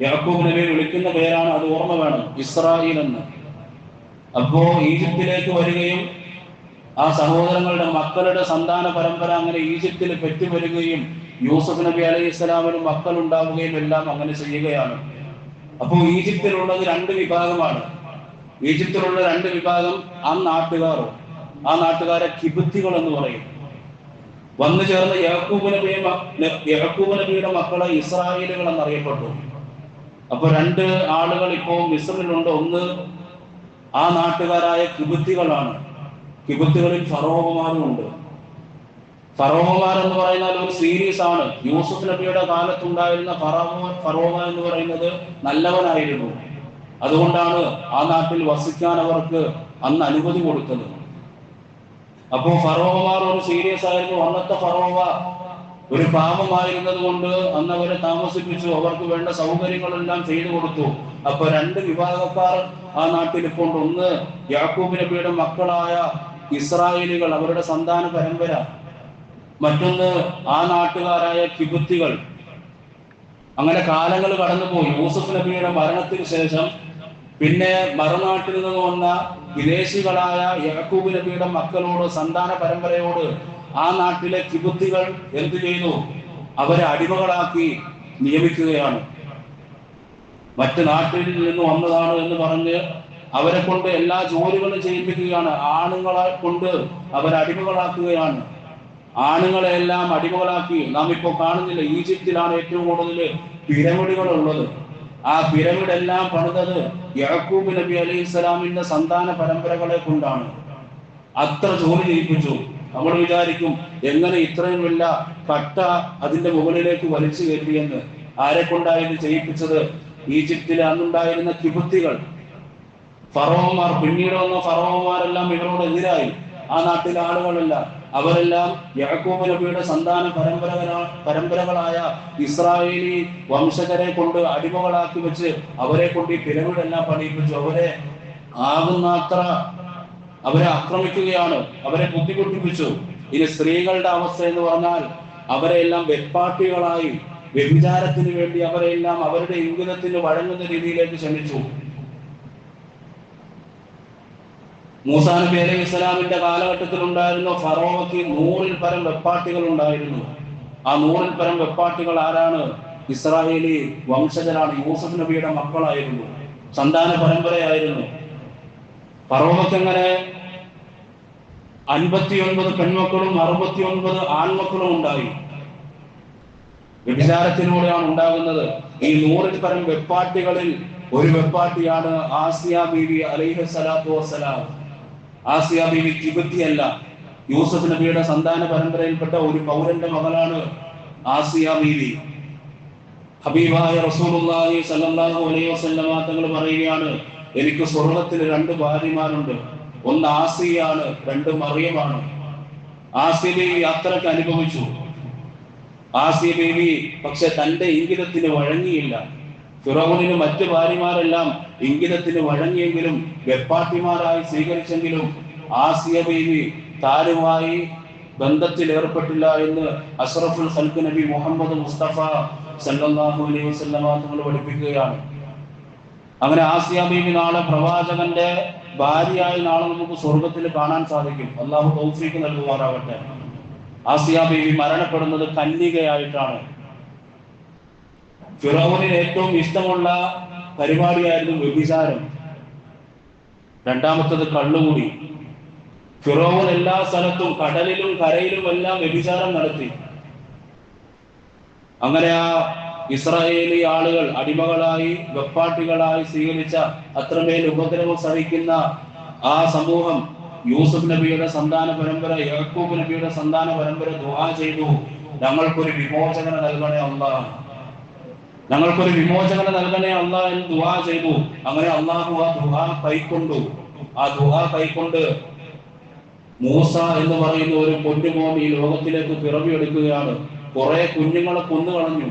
A: യാക്കൂബ് നബിയെ വിളിക്കുന്ന പേരാണ്, അത് ഓർമ്മ വേണം, ഇസ്രായേൽ എന്ന്. അപ്പോ ഈജിപ്തിലേക്ക് വരികയും ആ സഹോദരങ്ങളുടെ മക്കളുടെ സന്താന പരമ്പര അങ്ങനെ ഈജിപ്തിൽ പെറ്റുവരികയും യൂസുഫ് നബി അലൈഹി സ്വലാമിന് മക്കൾ ഉണ്ടാവുകയും എല്ലാം അങ്ങനെ ചെയ്യുകയാണ്. അപ്പോൾ ഈജിപ്തിലുള്ളത് 2 വിഭാഗമാണ്. ഈജിപ്തിലുള്ള 2 വിഭാഗം ആ നാട്ടുകാരെ കിബുത്തികൾ എന്ന് പറയും. വന്നു ചേർന്ന യാക്കൂബ് നബിയുടെ മക്കളെ ഇസ്രായേലുകൾ എന്നറിയപ്പെട്ടു. അപ്പൊ 2 ആളുകൾ ഇപ്പോൾ മിസ്രിലുണ്ട്. ഒന്ന് ആ നാട്ടുകാരായ കിബുത്തികളാണ്. കിബുത്തുകളിൽ ഫറോവമാരും ഉണ്ട്. ഫറോവമാർ എന്ന് പറയുന്നത് ഒരു സീരീസ് ആണ്. യൂസുഫ് നബിയുടെ കാലത്തുണ്ടായിരുന്ന ഫറോവ എന്ന് പറയുന്നത് നല്ലവനായിരുന്നു. അതുകൊണ്ടാണ് ആ നാട്ടിൽ വസിക്കാൻ അവർക്ക് അന്ന് അനുമതി കൊടുത്തത്. അപ്പോ ഫറോവമാർ ഒരു സീരീസ് ആയിരുന്നു. അന്നത്തെ ഫറോവ ഒരു പാപമായിരുന്നത് കൊണ്ട് അന്ന് അവരെ താമസിപ്പിച്ചു. അവർക്ക് വേണ്ട സൗകര്യങ്ങളെല്ലാം ചെയ്തു കൊടുത്തു. അപ്പൊ 2 വിഭാഗക്കാർ ആ നാട്ടിൽ ഇപ്പോൾ. ഒന്ന് യാക്കൂബ് നബിയുടെ മക്കളായ ഇസ്രായേലികൾ, അവരുടെ സന്താന പരമ്പര. മറ്റൊന്ന് ആ നാട്ടുകാരായ കിബുത്തികൾ. അങ്ങനെ കാലങ്ങൾ കടന്നുപോയി. യൂസുഫ് നബിയുടെ മരണത്തിന് ശേഷം പിന്നെ മറുനാട്ടിൽ നിന്ന് വന്ന വിദേശികളായ യാക്കൂബ് നബിയുടെ മക്കളോട്, സന്താന പരമ്പരയോട് ആ നാട്ടിലെ കിബുത്തികൾ എന്ത് ചെയ്തു? അവരെ അടിമകളാക്കി നിയമിക്കുകയാണ്. മറ്റു നാട്ടിൽ നിന്ന് വന്നതാണ് എന്ന് പറഞ്ഞ് അവരെ കൊണ്ട് എല്ലാ ജോലികളും ചെയ്യിപ്പിക്കുകയാണ്. ആണുങ്ങളെ കൊണ്ട് അവരെ അടിമകളാക്കുകയാണ്. ആണുങ്ങളെ എല്ലാം അടിമകളാക്കി. നാം ഇപ്പോൾ കാണുന്നില്ല, ഈജിപ്തിലാണ് ഏറ്റവും കൂടുതൽ പിരമിഡുകൾ ഉള്ളത്. ആ പിരമിഡ് എല്ലാം പണിതത് യാക്കൂബ് നബി അലൈഹി സ്വലാമിന്റെ സന്താന പരമ്പരകളെ കൊണ്ടാണ്. അത്ര ജോലി ചെയ്യിപ്പിച്ചു. നമ്മൾ വിചാരിക്കും, എങ്ങനെ ഇത്രയും വലിയ കട്ട അതിന്റെ മുകളിലേക്ക് വലിച്ചു കയറ്റിയെന്ന്. ആരെ കൊണ്ടായിരുന്നു ചെയ്യിപ്പിച്ചത്? ഈജിപ്തിൽ അന്നുണ്ടായിരുന്ന കിബുത്തികൾ, ഫറോവന്മാർ, പിന്നീട് വന്ന ഫറോവന്മാരെല്ലാം ഇവരോട് എതിരായി. ആ നാട്ടിലെ ആളുകളെല്ലാം അവരെല്ലാം യാക്കൂബ് നബിയുടെ സന്താന പരമ്പരകളായ ഇസ്രായേലി വംശജരെ കൊണ്ട് അടിമകളാക്കി വെച്ച് അവരെ കൊണ്ട് ഈ പിരമിഡെല്ലാം പണിയിപ്പിച്ചു. അവരെ ആകുന്നത്ര അവരെ ആക്രമിക്കുകയാണ്, അവരെ ബുദ്ധിമുട്ടിപ്പിച്ചു. ഇനി സ്ത്രീകളുടെ അവസ്ഥ എന്ന് പറഞ്ഞാൽ അവരെല്ലാം വെപ്പാട്ടികളായി വ്യഭിചാരത്തിന് വേണ്ടി അവരെല്ലാം അവരുടെ ഇംഗിതത്തിന് വഴങ്ങുന്ന രീതിയിലേക്ക് ക്ഷണിച്ചു. മൂസാ നബി അലൈഹി ഇസ്ലാമിന്റെ കാലഘട്ടത്തിൽ ഉണ്ടായിരുന്ന ഫറോവയ്ക്ക് 100-ൽ പരം വെപ്പാട്ടികൾ ഉണ്ടായിരുന്നു. ആ 100-ൽ പരം വെപ്പാട്ടികൾ ആരാണ്? ഇസ്രായേലി വംശജരാണ്, യൂസുഫ് നബിയുടെ മക്കളായിരുന്നു, സന്താന പരമ്പരയായിരുന്നു. ഫറോവയ്ക്ക് അങ്ങനെ 59 പെൺമക്കളും 69 ആൺമക്കളും ഉണ്ടായി. വ്യഭിചാരത്തിലൂടെയാണ് ഉണ്ടാകുന്നത്. ഈ 100-ൽ പരം വെപ്പാട്ടികളിൽ ഒരു വെപ്പാട്ടിയാണ് ആസിയ ബീവി അലൈഹി സ്വലാത്തു വസ്സലാം. ആസിയ ബീവി കിബത്തിയല്ല, യൂസുഫ് നബിയുടെ സന്താന പരമ്പരയിൽപ്പെട്ട ഒരു പൗരന്റെ മകളാണ് ആസിയ ബീവി. ഹബീബായ റസൂലുള്ളാഹി സ്വല്ലല്ലാഹു അലൈഹി വസല്ലമ തങ്ങൾ പറയുകയാണ്, എനിക്ക് സ്വർഗ്ഗത്തിൽ 2 ഭാര്യമാരുണ്ട്, ഒന്ന് ആസിയാണ്, 2 മറിയമാണ്. ആസിയ ബീവി അത്രയ്ക്ക് അനുഭവിച്ചു. ആസിയ ബീവി പക്ഷെ തന്റെ ഇംഗിതത്തിന് വഴങ്ങിയില്ല. ഫിറൗനിന് മറ്റു ഭാര്യമാരെല്ലാം ഇംഗിതത്തിന് വഴങ്ങിയെങ്കിലും വെപ്പാട്ടിമാരായി സ്വീകരിച്ചെങ്കിലും ആസിയ ബീവി താരുമായി ബന്ധത്തിൽ ഏർപ്പെട്ടില്ല എന്ന് അഷ്റഫുൽ ഖൽഖ് നബി മുഹമ്മദ് മുസ്തഫ സല്ലല്ലാഹു അലൈഹി വസല്ലമ തങ്ങൾ പഠിപ്പിക്കുകയാണ്. അങ്ങനെ ആസിയ ബീവി നാളെ പ്രവാചകന്റെ ഭാര്യയായി നാളെ നമുക്ക് സ്വർഗത്തിൽ കാണാൻ സാധിക്കും. അള്ളാഹു തൗഫീഖ് നൽകുമാറാകട്ടെ. ആസിയ ബീവി മരണപ്പെടുന്നത് കന്യകയായിട്ടാണ്. ഫിറൗനിന് ഏറ്റവും ഇഷ്ടമുള്ള പരിപാടിയായിരുന്നു വ്യഭിചാരം. രണ്ടാമത്തത് കള്ളുകൂടി. ഫിറൗൻ എല്ലാ സ്ഥലത്തും കടലിലും കരയിലും എല്ലാം വ്യഭിചാരം നടത്തി. അങ്ങനെ ആ ഇസ്രായേലി ആളുകൾ അടിമകളായി വെപ്പാട്ടികളായി സ്വീകരിച്ച അത്രമേൽ ഉപദ്രവം സഹിക്കുന്ന ആ സമൂഹം യൂസുഫ് നബിയുടെ സന്താന പരമ്പര, യാക്കൂബ് നബിയുടെ സന്താന പരമ്പര ദുആ ചെയ്തു, ഞങ്ങൾക്കൊരു വിമോചകനെ നൽകണേ അല്ലാഹ്, ഞങ്ങൾക്കൊരു വിമോചകനെ നൽകണേ അല്ലാഹ് എന്ന് ദുആ ചെയ്തു. അങ്ങനെ അല്ലാഹു ആ ദുആ കൈക്കൊണ്ടു. ആ ദുആ കൈക്കൊണ്ട് മൂസ എന്ന് പറയുന്ന ഒരു പൊന്നുമോൻ ഈ ലോകത്തിലേക്ക് പിറവിയെടുക്കുകയാണ്. കുറെ കുഞ്ഞുങ്ങളെ കൊന്നുകളഞ്ഞു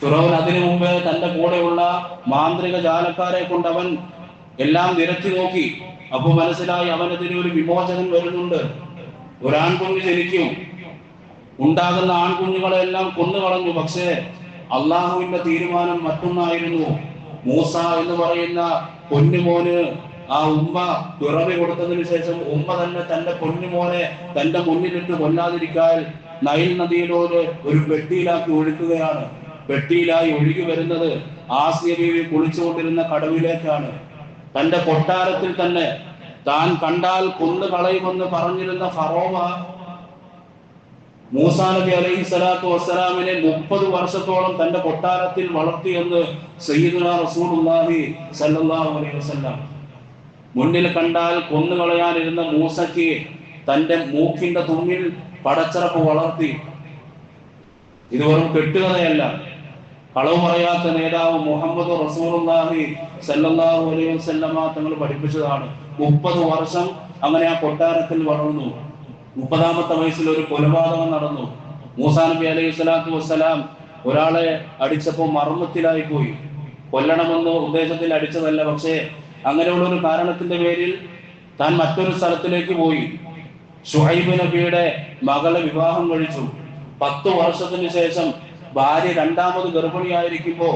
A: ഫിറൗൻ. അതിനു മുമ്പ് തന്റെ കൂടെയുള്ള മാന്ത്രിക ജാലക്കാരെ കൊണ്ട് അവൻ എല്ലാം നിരത്തി നോക്കി. അപ്പൊ മനസ്സിലായി അവനതിന് ഒരു വിമോചകൻ വരുന്നുണ്ട്. ഒരാൺകുഞ്ഞ് ജനിക്കും. ഉണ്ടാകുന്ന ആൺകുഞ്ഞുങ്ങളെല്ലാം കൊന്നുകളഞ്ഞു. പക്ഷേ അള്ളാഹുവിന്റെ തീരുമാനം മറ്റൊന്നായിരുന്നു. മൂസ എന്ന് പറയുന്ന പൊന്നുമോന് ആ ഉമ്മ പിറവി കൊടുത്തതിനു ശേഷം ഉമ്മ തന്നെ തന്റെ പൊന്നുമോനെ തന്റെ മുന്നിലിട്ട് കൊല്ലാതിരിക്കാൻ നൈൽ നദിയിലൂടെ ഒരു പെട്ടിയിലാക്കി ഒഴുക്കുകയാണ്. പെട്ടിയിലായി ഒഴുകി വരുന്നത് ആസിയ ബീവി കുളിച്ചുകൊണ്ടിരുന്ന കടവിലേക്കാണ്. തന്റെ കൊട്ടാരത്തിൽ തന്നെ താൻ കണ്ടാൽ കൊന്നു കളയുമെന്ന് പറഞ്ഞിരുന്ന ഫറോവ മൂസാ നബി അലൈഹി സ്വലാത്തു വസ്സലാമിനെ 30 വർഷത്തോളം തന്റെ കൊട്ടാരത്തിൽ വളർത്തിയെന്ന് സയ്യിദുനാ റസൂലുള്ളാഹി സ്വല്ലല്ലാഹു അലൈഹി വസല്ലം. മുന്നിൽ കണ്ടാൽ കൊന്നുകളയാനിരുന്ന മൂസയ്ക്ക് തന്റെ മൂക്കിന്റെ തുമ്പിൽ പടച്ചിറപ്പ് വളർത്തി. ഇത് വെറും കെട്ടുകഥയല്ല. കളവ് പറയാത്ത നേതാവ് മുഹമ്മദ് റസൂലുള്ളാഹി സ്വല്ലല്ലാഹു അലൈഹി വസല്ലമ തങ്ങൾ പഠിപ്പിച്ചതാണ്. 30 വർഷം അങ്ങനെ ആ കൊട്ടാരത്തിൽ വളർന്നു. 30ാമത്തെ വയസ്സിൽ ഒരു കൊലപാതകം നടന്നു. മൂസാ നബി അലൈഹി സ്വലാത്തു വസ്സലാം ഒരാളെ അടിച്ചപ്പോൾ മർമ്മത്തിലായി പോയി. കൊല്ലണമെന്ന് ഉദ്ദേശത്തിൽ അടിച്ചതല്ല, പക്ഷേ അങ്ങനെയുള്ള ഒരു കാരണത്തിന്റെ പേരിൽ താൻ മറ്റൊരു സ്ഥലത്തിലേക്ക് പോയി. ശുഐബ് നബിയുടെ മകളെ വിവാഹം കഴിച്ചു. 10 വർഷത്തിന് ശേഷം ഭാര്യ 2ാമത് ഗർഭിണിയായിരിക്കുമ്പോ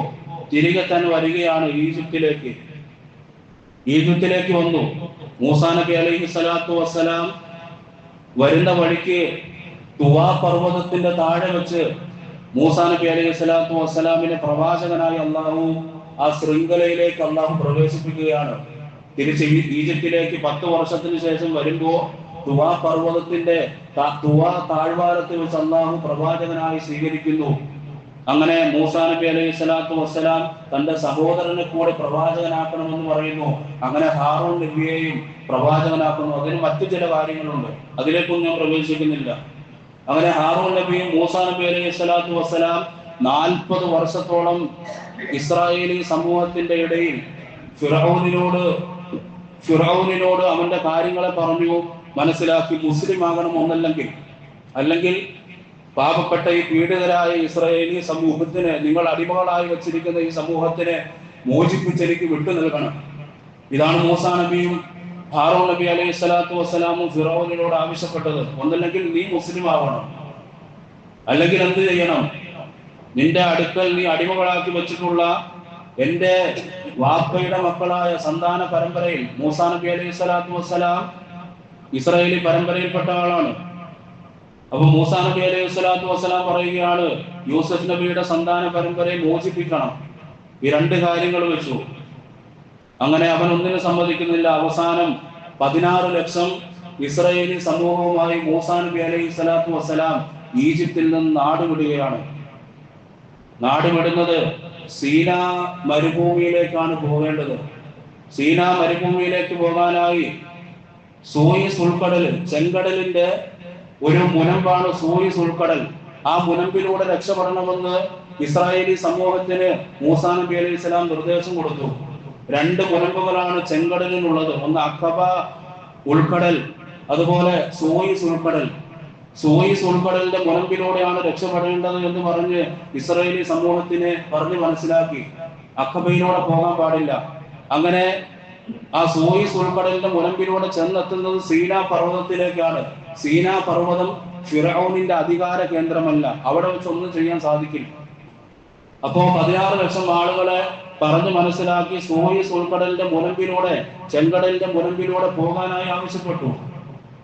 A: തിരികെ തന്നെ വരികയാണ് ഈജിപ്തിലേക്ക് വന്നു. മൂസാ നബി അലൈഹി സ്വലാത്തു വസ്സലാം വരുന്ന വഴിക്ക് തുവാ പർവ്വതത്തിന്റെ താഴെ വെച്ച് മൂസാ നബി അലൈഹി സ്വലാത്തു വസ്സലാമിനെ പ്രവാചകനായി അള്ളാഹു ആ ശൃംഖലയിലേക്ക് അള്ളാഹു പ്രവേശിപ്പിക്കുകയാണ്. തിരിച്ച് ഈജിപ്തിലേക്ക് 10 വർഷത്തിന് ശേഷം വരുമ്പോ തുവാ പർവ്വതത്തിന്റെ തുവാ താഴ്വാരത്തിൽ വെച്ച് അള്ളാഹു പ്രവാചകനായി സ്വീകരിക്കുന്നു. അങ്ങനെ മൂസാ നബി അലൈഹി സ്വലാത്തു വസ്സലാം തന്റെ സഹോദരനെ കൂടെ പ്രവാചകനാക്കണമെന്ന് പറയുന്നു. അങ്ങനെ ഹാറൂൻ നബിയെയും പ്രവാചകനാക്കുന്നു. അതിന് മറ്റു ചില കാര്യങ്ങളുണ്ട്, അതിലേക്കൊന്നും ഞാൻ പ്രവേശിക്കുന്നില്ല. അങ്ങനെ ഹാറൂൻ നബിയും മൂസാ നബി അലൈഹി സ്വലാത്തു വസ്സലാം 40 വർഷത്തോളം ഇസ്രായേലി സമൂഹത്തിന്റെ ഇടയിൽ ഫിറഔനിനോട് അവന്റെ കാര്യങ്ങളെ പറഞ്ഞു മനസ്സിലാക്കി മുസ്ലിം ആകണം അല്ലെങ്കിൽ പാപപ്പെട്ട ഈ പീഡിതരായ ഇസ്രായേലി സമൂഹത്തിന്, നിങ്ങൾ അടിമകളായി വച്ചിരിക്കുന്ന ഈ സമൂഹത്തിനെ മോചിപ്പിച്ചെനിക്ക് വിട്ടു നൽകണം. ഇതാണ് മൂസാ നബിയും ഹാറൂൻ നബി അലൈഹി സ്വലാത്തു വസ്സലാമും ഫിറഔനിനോട് ആവശ്യപ്പെട്ടത്. ഒന്നല്ലെങ്കിൽ നീ മുസ്ലിം ആവണം, അല്ലെങ്കിൽ എന്ത് ചെയ്യണം? നിന്റെ അടുക്കൽ നീ അടിമകളാക്കി വെച്ചിട്ടുള്ള എന്റെ വാപ്പയുടെ മക്കളായ സന്താന പരമ്പരയിൽ മൂസാ നബി അലൈഹി സ്വലാത്തു വസ്സലാം ഇസ്രായേലി പരമ്പരയിൽപ്പെട്ട ആളാണ്. അപ്പൊ മൂസാ നബി അലൈഹി സ്വലാത്തു വസ്സലാം പറയുകയാണ്, യൂസഫ് നബിയുടെ സന്താന പരമ്പരയെ മോചിപ്പിക്കണം. ഈ 2 കാര്യങ്ങൾ വെച്ചു. അങ്ങനെ അവൻ ഒന്നിനും സമ്മതിക്കുന്നില്ല. അവസാനം 16 ലക്ഷം ഇസ്രായേലി സമൂഹവുമായി മൂസാ നബി അലൈഹി സ്വലാത്തു വസ്സലാം ഈജിപ്തിൽ നിന്ന് നാടുവിടുകയാണ്. നാടുവിടുന്നത് സീനാ മരുഭൂമിയിലേക്കാണ് പോകേണ്ടത്. സീനാ മരുഭൂമിയിലേക്ക് പോകാനായി സൂയിസ് ഉൾക്കടൽ, ചെങ്കടലിന്റെ ഒരു മുനമ്പാണ് സൂയിസ് ഉൾക്കടൽ. ആ മുനമ്പിലൂടെ രക്ഷപ്പെടണമെന്ന് ഇസ്രായേലി സമൂഹത്തിന് മൂസാ നബി അലൈഹി സ്വലാം നിർദ്ദേശം കൊടുത്തു. 2 മുനമ്പുകളാണ് ചെങ്കടലിനുള്ളത്. ഒന്ന് അഖബ ഉൾക്കടൽ, അതുപോലെ സൂയിസ് ഉൾക്കടൽ. സൂയിസ് ഉൾക്കടലിന്റെ മുനമ്പിലൂടെയാണ് രക്ഷപ്പെടേണ്ടത് എന്ന് പറഞ്ഞ് ഇസ്രായേലി സമൂഹത്തിനെ പറഞ്ഞ് മനസ്സിലാക്കി. അഖബയിലൂടെ പോകാൻ പാടില്ല. അങ്ങനെ ആ സൂയിസ് ഉൾക്കടലിന്റെ മുനമ്പിലൂടെ ചെന്നെത്തുന്നത് സീനാ പർവ്വതത്തിലേക്കാണ്. സീനാ പർവ്വതം ഫിറഔനിന്റെ അധികാര കേന്ദ്രമല്ല, അവിടെ വെച്ച് ഒന്നും ചെയ്യാൻ സാധിക്കില്ല. അപ്പോ 16 ലക്ഷം ആളുകളെ പറഞ്ഞു മനസ്സിലാക്കി സൂയിസ് ഉൾക്കടലിന്റെ മുനമ്പിലൂടെ, ചെങ്കടലിന്റെ മുനമ്പിലൂടെ പോകാനായി ആവശ്യപ്പെട്ടു.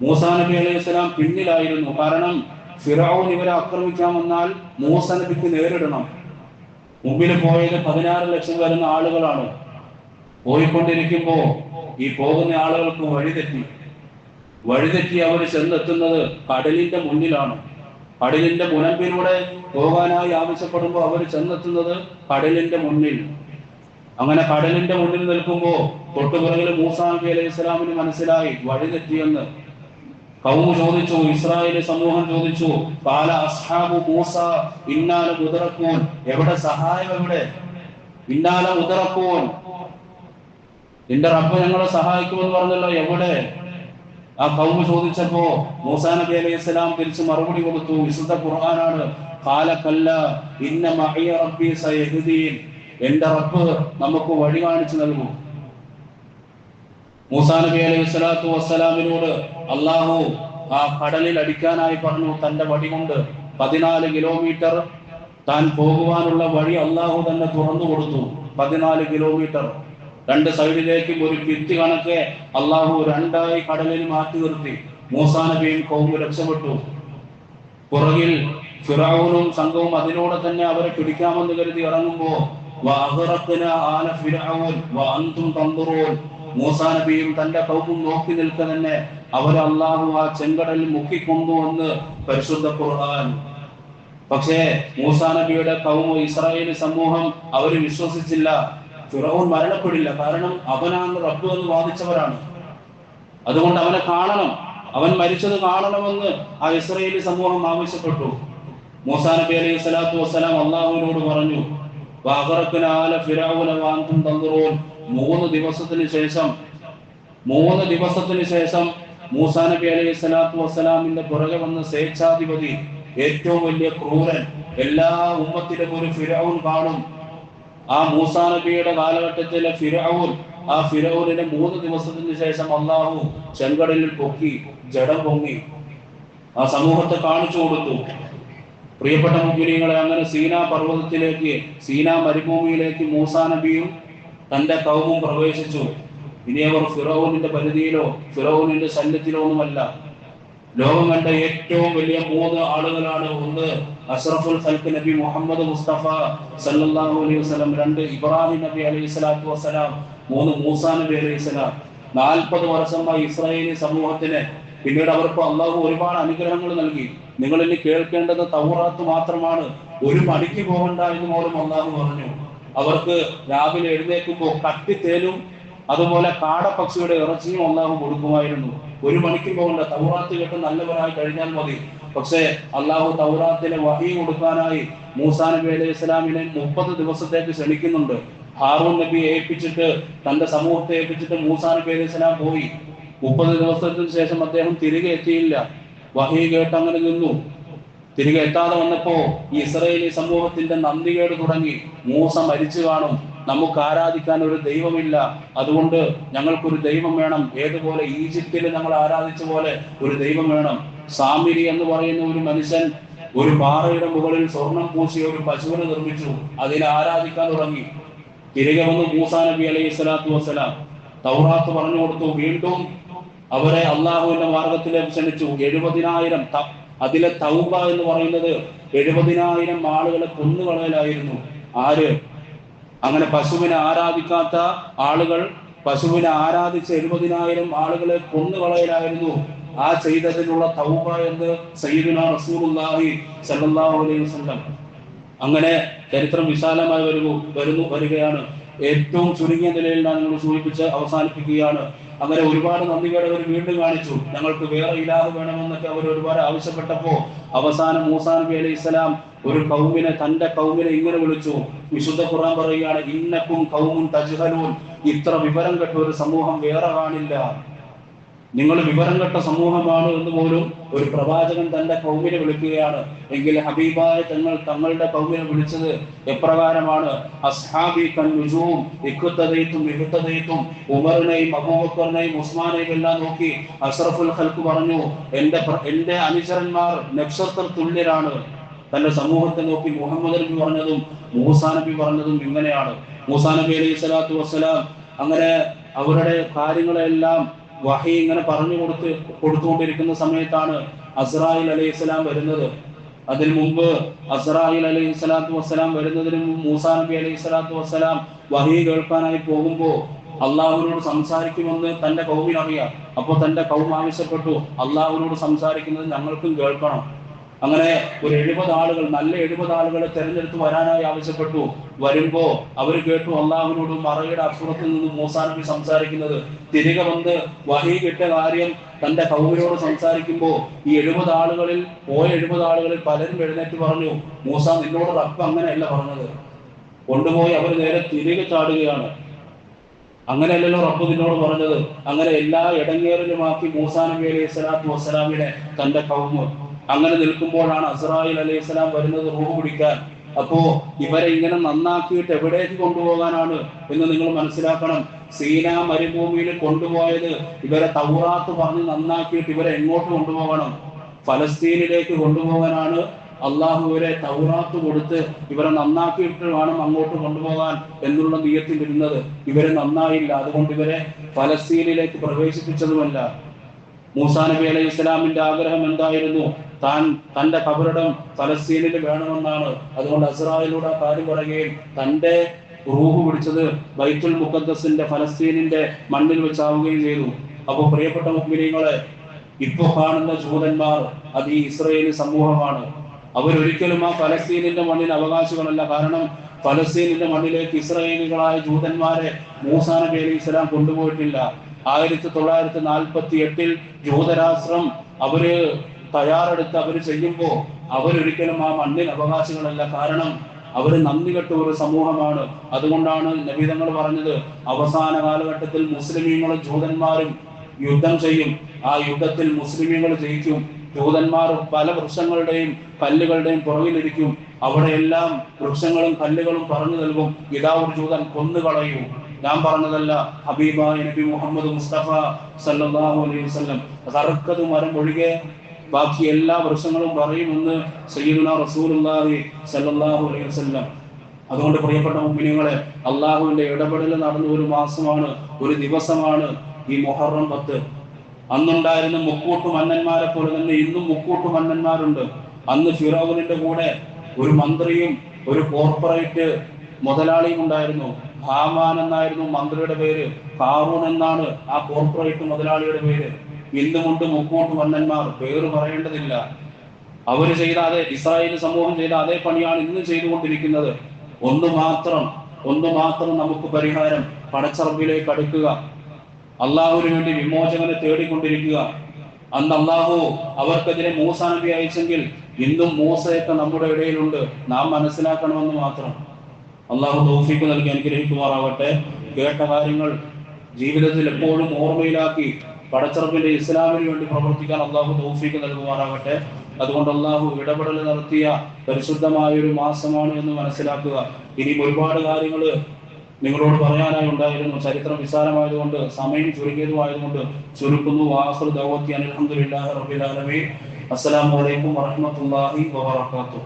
A: മൂസാ നബി അലൈഹി സ്വലാം പിന്നിലായിരുന്നു. കാരണം ഫിറഔൻ ഇവരെ ആക്രമിക്കാൻ വന്നാൽ മൂസാ നബിക്ക് നേരിടണം. മുമ്പിൽ പോയത് 16 ലക്ഷം വരുന്ന ആളുകളാണ്. പോയിക്കൊണ്ടിരിക്കുമ്പോ ഈ പോകുന്ന ആളുകൾക്ക് വഴിതെറ്റി അവർ ചെന്നെത്തുന്നത് കടലിന്റെ മുന്നിലാണ്. കടലിന്റെ മുനമ്പിലൂടെ പോകാനായി ആവശ്യപ്പെടുമ്പോൾ അവർ ചെന്നെത്തുന്നത് കടലിന്റെ മുന്നിൽ. അങ്ങനെ കടലിന്റെ മുന്നിൽ നിൽക്കുമ്പോ തൊട്ടുപിറകിൽ മൂസാ നബി അലൈഹി സ്വലാമിന് മനസ്സിലായി വഴിതെറ്റിയെന്ന്. കൗമ് ചോദിച്ചു, ഇസ്രായേലി സമൂഹം ചോദിച്ചു, ഖാല അസ്ഹാബു മൂസ ഇന്നാ ലമുദ്റകൂൻ, എവിടെ സഹായം? എവിടെ? ഇന്നാ ലമുദ്റകൂൻ, നിന്റെ റബ്ബ് ഞങ്ങളെ സഹായിക്കുമെന്ന് പറഞ്ഞല്ലോ, എവിടെ? ആ കൗമ് ചോദിച്ചപ്പോ മൂസാ നബി അലൈഹി സ്വലാം തിരിച്ച് മറുപടി കൊടുത്തു. വിശുദ്ധ ഖുർആനാണ്. ഖാല കല്ല ഇന്ന മഇയ റബ്ബി സയഹ്ദീൻ, എന്റെ റബ്ബ് നമുക്ക് വഴി കാണിച്ചു നൽകും. മൂസാ നബി അലൈഹി സ്വലാത്തു വസ്സലാമിനോട് അള്ളാഹു ആ കടലിൽ അടിക്കാനായി പറഞ്ഞു. തന്റെ വടി കൊണ്ട് 14 കിലോമീറ്റർ താൻ പോകുവാനുള്ള വഴി അള്ളാഹു തന്നെ തുറന്നു കൊടുത്തു. 14 കിലോമീറ്റർ 2 സൈഡിലേക്കും ഒരു ഭിത്തി കണക്കെ അള്ളാഹു 2ആയി കടലിൽ മാറ്റി നിർത്തി. മൂസാ നബിയും കൗമും രക്ഷപ്പെട്ടു. പുറകിൽ ഫിറഔനും സംഘവും അതിലൂടെ തന്നെ അവരെ പിടിക്കാമെന്ന് കരുതി ഇറങ്ങുമ്പോ ആല ഫിറഔൻ വഅൻതും തൻദുറൂൻ, മൂസാ നബിയും തന്റെ കൗമും നോക്കി നിൽക്കെ തന്നെ അവരെ അള്ളാഹു ആ ചെങ്കടലിൽ മുക്കിക്കൊണ്ടുവന്ന് പരിശുദ്ധ ഖുർആൻ. പക്ഷേ മൂസാ നബിയുടെ കൗമ്, ഇസ്രായേലി സമൂഹം അവര് വിശ്വസിച്ചില്ല. ഫിറഔൻ മരണപ്പെടില്ല, കാരണം അവനാണ് റബ്ബ് എന്ന് വാദിച്ചവരാണ്. അതുകൊണ്ട് അവനെ കാണണം, അവൻ മരിച്ചത് കാണണമെന്ന് ആ ഇസ്രായേലി സമൂഹം ആവശ്യപ്പെട്ടു. മൂസാ നബി അലൈഹി സ്വലാത്തു വസ്സലാം അള്ളാഹുവിനോട് പറഞ്ഞു, വഅഗ്റഖ്നാ ഫിറഔന വഅൻതും തൻദുറൂൻ. 3 ദിവസത്തിന് ശേഷം മൂസാ നബി അലൈഹി സ്വലാത്തു വസ്സലാമിന്റെ പുറകെ വന്ന സ്വേച്ഛാധിപതി, ഏറ്റവും വലിയ ക്രൂരൻ, എല്ലാ ഉമ്മത്തിലും ഒരു ഫിറഔൻ കാണും. ആ മൂസാ നബിയുടെ കാലഘട്ടത്തിലെ ഫിറഔൻ, ആ ഫിറഔനിനെ 3 ദിവസത്തിന് ശേഷം അള്ളാഹു ചെങ്കടലിൽ പൊക്കി, ജഡം പൊങ്ങി ആ സമൂഹത്തെ കാണിച്ചു കൊടുത്തു. പ്രിയപ്പെട്ട മുഅ്മിനീങ്ങളെ, അങ്ങനെ സീനാ പർവ്വതത്തിലേക്ക്, സീനാ മരുഭൂമിയിലേക്ക് മൂസാ നബിയും തന്റെ കൗമും പ്രവേശിച്ചു. ഇനി അവർ ഫിറഔനിന്റെ പരിധിയിലോ ഫിറഔനിന്റെ ശല്യത്തിലോ ഒന്നുമല്ല. ലോകം കണ്ട ഏറ്റവും വലിയ 3 ആളുകളാണ്. ഒന്ന് അഷ്റഫുൽ ഖൽഖ് നബി മുഹമ്മദ് മുസ്തഫ സല്ലല്ലാഹു അലൈഹി വസല്ലം, 2 ഇബ്രാഹിം നബി അലൈഹി സ്വലാത്തു വസ്സലാം, 3 മൂസാ നബി അലൈഹി സ്വലാം. 40 വർഷമായി ഇസ്രായേലി സമൂഹത്തിന്, പിന്നീട് അവർക്ക് അള്ളാഹു ഒരുപാട് അനുഗ്രഹങ്ങൾ നൽകി. നിങ്ങൾ ഇനി കേൾക്കേണ്ടത് തൗറാത്ത് മാത്രമാണ്, ഒരു പണിക്ക് പോകണ്ട എന്ന് പോലും അള്ളാഹു പറഞ്ഞു. അവർക്ക് രാവിലെ എഴുന്നേൽക്കുമ്പോൾ കട്ടിത്തേലും അതുപോലെ കാടപ്പക്ഷിയുടെ ഇറച്ചിയും അള്ളാഹു കൊടുക്കുമായിരുന്നു. ഒരു മണിക്ക് പോകേണ്ട, തൗറാത്ത് കേട്ട് നല്ലവരായി കഴിഞ്ഞാൽ മതി. പക്ഷേ അള്ളാഹു തൗറാത്തിലെ വഹി കൊടുക്കാനായി മൂസാ നബി അലൈഹി ഇസ്ലാമിനെ 30 ദിവസത്തേക്ക് ക്ഷണിക്കുന്നുണ്ട്. ഹാറൂൻ നബി ഏൽപ്പിച്ചിട്ട്, തന്റെ സമൂഹത്തെ ഏൽപ്പിച്ചിട്ട് മൂസാ നബി അലൈഹി ഇസ്ലാം പോയി. 30 ദിവസത്തിന് ശേഷം അദ്ദേഹം തിരികെ എത്തിയില്ല. വഹി കേട്ട് അങ്ങനെ നിന്നു. തിരികെ എത്താതെ വന്നപ്പോ ഈ ഇസ്രായേലി സമൂഹത്തിന്റെ നന്ദികേട് തുടങ്ങി. മൂസ മരിച്ചു കാണും, നമുക്ക് ആരാധിക്കാൻ ഒരു ദൈവമില്ല, അതുകൊണ്ട് ഞങ്ങൾക്കൊരു ദൈവം വേണം. ഏതുപോലെ ഈജിപ്തിൽ ഞങ്ങൾ ആരാധിച്ച പോലെ ഒരു ദൈവം വേണം. സാമിരി എന്ന് പറയുന്ന ഒരു മനുഷ്യൻ ഒരു പാറയുടെ മുകളിൽ സ്വർണം പൂശി ഒരു പശുവിനെ നിർമ്മിച്ചു, അതിനെ ആരാധിക്കാൻ തുടങ്ങി. തിരികെ വന്ന് മൂസാ നബി അലൈഹി സ്വലാത്തു വസ്സലാം തൗറാത്ത് പറഞ്ഞു കൊടുത്തു. വീണ്ടും അവരെ അള്ളാഹുവിന്റെ മാർഗത്തിലേക്ക് ക്ഷണിച്ചു. 70,000, അതിലെ തൗബ എന്ന് പറയുന്നത് 70,000 ആളുകളെ കൊന്നുകളയലായിരുന്നു. ആര്? അങ്ങനെ പശുവിനെ ആരാധിക്കാത്ത ആളുകൾ, പശുവിനെ ആരാധിച്ച 70,000 ആളുകളെ കൊന്നുകളയലായിരുന്നു ആ ചെയ്തതിനുള്ള തൗബ എന്ന് സയ്യിദുനാ റസൂലുള്ളാഹി സ്വല്ലല്ലാഹു അലൈഹി വസല്ലം. അങ്ങനെ ചരിത്രം വിശാലമായി വരികയാണ്. ഏറ്റവും ചുരുങ്ങിയ നിലയിൽ നിങ്ങൾ സൂചിപ്പിച്ച് അവസാനിപ്പിക്കുകയാണ്. അങ്ങനെ ഒരുപാട് നന്ദികേട് അവർ വീണ്ടും കാണിച്ചു. ഞങ്ങൾക്ക് വേറെ ഇലാഹ് വേണമെന്നൊക്കെ അവർ ഒരുപാട് ആവശ്യപ്പെട്ടപ്പോ അവസാനം മൂസാ നബി അലൈഹി സ്വലാം ഒരു കൗമിനെ, തന്റെ കൗമിനെ ഇങ്ങനെ വിളിച്ചു. വിശുദ്ധ ഖുർആൻ പറയുകയാണ്, ഇന്നക്കും ഖൗമുൻ തജ്ഹലൂൻ, ഇത്ര വിവരം കെട്ട ഒരു സമൂഹം വേറെ കാണില്ല, നിങ്ങൾ വിവരം കെട്ട സമൂഹമാണ് എന്ന് പോലും ഒരു പ്രവാചകൻ തന്റെ കൗമിനെ വിളിക്കുകയാണ്. എങ്കിൽ ഹബീബായ തങ്ങളുടെ കൗമിനെ വിളിച്ചത് എപ്രകാരമാണ്? അസ്ഹാബി കൻനുജൂം ഇഖ്തദൈതും ഇഖ്തദൈതും. ഉമറിനെയും അബൂബക്കറിനെയും ഉസ്മാനെയും എല്ലാം നോക്കി അഷ്റഫുൽ ഖൽഖ് പറഞ്ഞു, എന്റെ അനുചരന്മാർ നക്ഷത്ര തുല്യരാണ്. തന്റെ സമൂഹത്തെ നോക്കി മുഹമ്മദ് നബി പറഞ്ഞതും മൂസാ നബി പറഞ്ഞതും ഇങ്ങനെയാണ്. മൂസാ നബി അലൈഹി സ്വലാത്തു വസ്സലാം അങ്ങനെ അവരുടെ കാര്യങ്ങളെല്ലാം വഹി ഇങ്ങനെ കൊടുത്തുകൊണ്ടിരിക്കുന്ന സമയത്താണ് അസ്രായിൽ അലൈഹി സ്വലാം വരുന്നത്. അതിനു മുമ്പ് അസ്രായിൽ അലൈഹി സ്വലാത്തു വസ്സലാം വരുന്നതിന് മുമ്പ് മൂസാ നബി അലൈഹി സ്വലാത്തു വസ്സലാം വഹി കേൾക്കാനായി പോകുമ്പോ അള്ളാഹുവിനോട് സംസാരിക്കുമെന്ന് തന്റെ കൗമിനറിയാം. അപ്പൊ തന്റെ കൗം ആവശ്യപ്പെട്ടു, അള്ളാഹുവിനോട് സംസാരിക്കുന്നത് ഞങ്ങൾക്കും കേൾക്കണം. അങ്ങനെ ഒരു 70 ആളുകൾ, നല്ല 70 ആളുകളെ തെരഞ്ഞെടുത്ത് വരാനായി ആവശ്യപ്പെട്ടു. വരുമ്പോ അവർ കേട്ടു അള്ളാഹുവിനോട് മറയുടെ അപ്പുറത്ത് നിന്ന് മൂസാ നബി സംസാരിക്കുന്നത്. തിരികെ വന്ന് വഹി കിട്ടിയ കാര്യം തന്റെ കൗമിനോട് സംസാരിക്കുമ്പോ ഈ 70 ആളുകളിൽ 70 ആളുകളിൽ പലരും എഴുന്നേറ്റ് പറഞ്ഞു, മൂസ നിന്നോട് റബ്ബ് അങ്ങനെയല്ല പറഞ്ഞത്. കൊണ്ടുപോയി അവർ നേരെ തിരികെ ചാടുകയാണ്. അങ്ങനെയല്ലല്ലോ റബ്ബ് നിന്നോട് പറഞ്ഞത്. അങ്ങനെ എല്ലാ ഇടങ്ങേറിലുമാക്കി മൂസാ നബി അലൈഹി സ്വലാത്തു വസ്സലാമിനെ തന്റെ കൗമ്. അങ്ങനെ നിൽക്കുമ്പോഴാണ് അസ്രായിൽ അലൈഹി സ്വലാം വരുന്നത് റൂഹ് പിടിക്കാൻ. അപ്പോ ഇവരെ ഇങ്ങനെ നന്നാക്കിയിട്ട് എവിടേക്ക് കൊണ്ടുപോകാനാണ് എന്ന് നിങ്ങൾ മനസ്സിലാക്കണം. സീനാ മരുഭൂമിയിൽ കൊണ്ടുപോയത് ഇവരെ തൗറാത്ത് പറഞ്ഞ് നന്നാക്കിയിട്ട് ഇവരെ എങ്ങോട്ട് കൊണ്ടുപോകണം? ഫലസ്തീനിലേക്ക് കൊണ്ടുപോകാനാണ് അള്ളാഹു ഇവരെ തൗറാത്ത് കൊടുത്ത് ഇവരെ നന്നാക്കിയിട്ട് വേണം അങ്ങോട്ട് കൊണ്ടുപോകാൻ എന്നുള്ള നിയത്തിൽ ഇരുന്നത്. ഇവരെ നന്നായില്ല, അതുകൊണ്ട് ഇവരെ ഫലസ്തീനിലേക്ക് പ്രവേശിപ്പിച്ചതുമല്ല. മൂസാ നബി അലൈഹി ഇസ്ലാമിന്റെ ആഗ്രഹം എന്തായിരുന്നു? തന്റെ കബറിടം ഫലസ്തീനിൽ വേണമെന്നാണ്. അതുകൊണ്ട് അസ്രായിലൂടെ കാര്യം പറയുകയും തന്റെ റൂഹ് പിടിച്ചത് ബൈത്തുൽ മുഖദ്ദസിന്റെ ഫലസ്തീനിന്റെ മണ്ണിൽ വെച്ചാവുകയും ചെയ്തു. അപ്പൊ പ്രിയപ്പെട്ട മുഅ്മിനീങ്ങളെ, ഇപ്പൊ കാണുന്ന ജൂതന്മാർ അത് ഈ ഇസ്രായേലി സമൂഹമാണ്. അവരൊരിക്കലും ആ ഫലസ്തീനിന്റെ മണ്ണിന് അവകാശികളല്ല. കാരണം ഫലസ്തീനിന്റെ മണ്ണിലേക്ക് ഇസ്രായേലികളായ ജൂതന്മാരെ മൂസാ നബി അലൈഹി സ്വലാം കൊണ്ടുപോയിട്ടില്ല. 1948 ജൂതരാഷ്ട്രം അവര് തയ്യാറെടുത്ത് അവര് ചെയ്യുമ്പോ അവരൊരിക്കലും ആ മണ്ണിന് അവകാശികളല്ല. കാരണം അവര് നന്ദി കെട്ട ഒരു സമൂഹമാണ്. അതുകൊണ്ടാണ് നബി തങ്ങൾ പറഞ്ഞത്, അവസാന കാലഘട്ടത്തിൽ മുസ്ലിമീങ്ങളും ജൂതന്മാരും യുദ്ധം ചെയ്യും, ആ യുദ്ധത്തിൽ മുസ്ലിമീങ്ങൾ ജയിക്കും. ജൂതന്മാർ പല വൃക്ഷങ്ങളുടെയും കല്ലുകളുടെയും പുറകിലിരിക്കും. അവിടെയെല്ലാം വൃക്ഷങ്ങളും കല്ലുകളും പറഞ്ഞു നൽകും, ഇതാ ഒരു ജൂതൻ, കൊന്നുകളയൂ. ഞാൻ പറഞ്ഞതല്ല, ഹബീബായ നബി മുഹമ്മദ് മുസ്തഫ സല്ലല്ലാഹു അലൈഹി വസല്ലം. കറുക്കത് മരം ഒഴികെ ബാക്കി എല്ലാ വൃക്ഷങ്ങളും പറയുമെന്ന് സയ്യിദുനാ റസൂലുള്ളാഹി സല്ലല്ലാഹു അലൈഹി വസല്ലം. അതുകൊണ്ട് പ്രിയപ്പെട്ട മുഅ്മിനീങ്ങളെ, അള്ളാഹുവിന്റെ ഇടപെടൽ നടന്ന ഒരു മാസമാണ്, ഒരു ദിവസമാണ് ഈ മുഹറം 10. അന്നുണ്ടായിരുന്ന മുക്കൂട്ടു മന്നന്മാരെ പോലെ തന്നെ ഇന്നും മുക്കൂട്ടു മന്നന്മാരുണ്ട്. അന്ന് ഫിറൗനിന്റെ കൂടെ ഒരു മന്ത്രിയും ഒരു കോർപ്പറേറ്റ് മുതലാളിയും ഉണ്ടായിരുന്നു. ഹാമാൻ എന്നായിരുന്നു മന്ത്രിയുടെ പേര്, ഹാറൂൻ എന്നാണ് ആ കോർപ്പറേറ്റ് മുതലാളിയുടെ പേര്. ഇന്നുമുണ്ട് മുക്കൂട്ടു മന്നന്മാർ, പേര് പറയേണ്ടതില്ല. അവര് ചെയ്ത അതേ, ഇസ്രായേൽ സമൂഹം ചെയ്ത അതേ പണിയാണ് ഇന്നും ചെയ്തുകൊണ്ടിരിക്കുന്നത്. ഒന്ന് മാത്രം, ഒന്ന് മാത്രം നമുക്ക് പരിഹാരം, പടച്ചറബിലേക്ക് അടുക്കുക, അള്ളാഹുവിന് വേണ്ടി വിമോചകനെ തേടിക്കൊണ്ടിരിക്കുക. അന്ന് അള്ളാഹു അവർക്കെതിരെ മൂസ നബി അയച്ചെങ്കിൽ ഇന്നും മൂസയൊക്കെ നമ്മുടെ ഇടയിലുണ്ട്, നാം മനസ്സിലാക്കണമെന്ന് മാത്രം. അള്ളാഹു തൗഫീഖ് നൽകി അനുഗ്രഹിക്കുമാറാവട്ടെ. കേട്ട കാര്യങ്ങൾ ജീവിതത്തിൽ എപ്പോഴും ഓർമ്മയിലാക്കി പടച്ചറബിന്റെ ഇസ്ലാമിന് വേണ്ടി പ്രവർത്തിക്കാൻ അള്ളാഹു തൗഫീഖ് നൽകുമാറാവട്ടെ. അതുകൊണ്ട് അള്ളാഹു ഇടപെടൽ നടത്തിയ പരിശുദ്ധമായ ഒരു മാസമാണ് എന്ന് മനസ്സിലാക്കുക. ഇനി ഒരുപാട് കാര്യങ്ങൾ നിങ്ങളോട് പറയാനായി ഉണ്ടായിരുന്നു. ചരിത്രം വിശാലമായതുകൊണ്ട്, സമയം ചുരുങ്ങിയതുമായതുകൊണ്ട് ചുരുക്കുന്നു. ആഖിറു ദഅ്വാതി അൽഹംദുലില്ലാഹി റബ്ബിൽ ആലമീൻ. അസ്സലാമു അലൈക്കും വറഹ്മത്തുള്ളാഹി വബറകാതുഹു.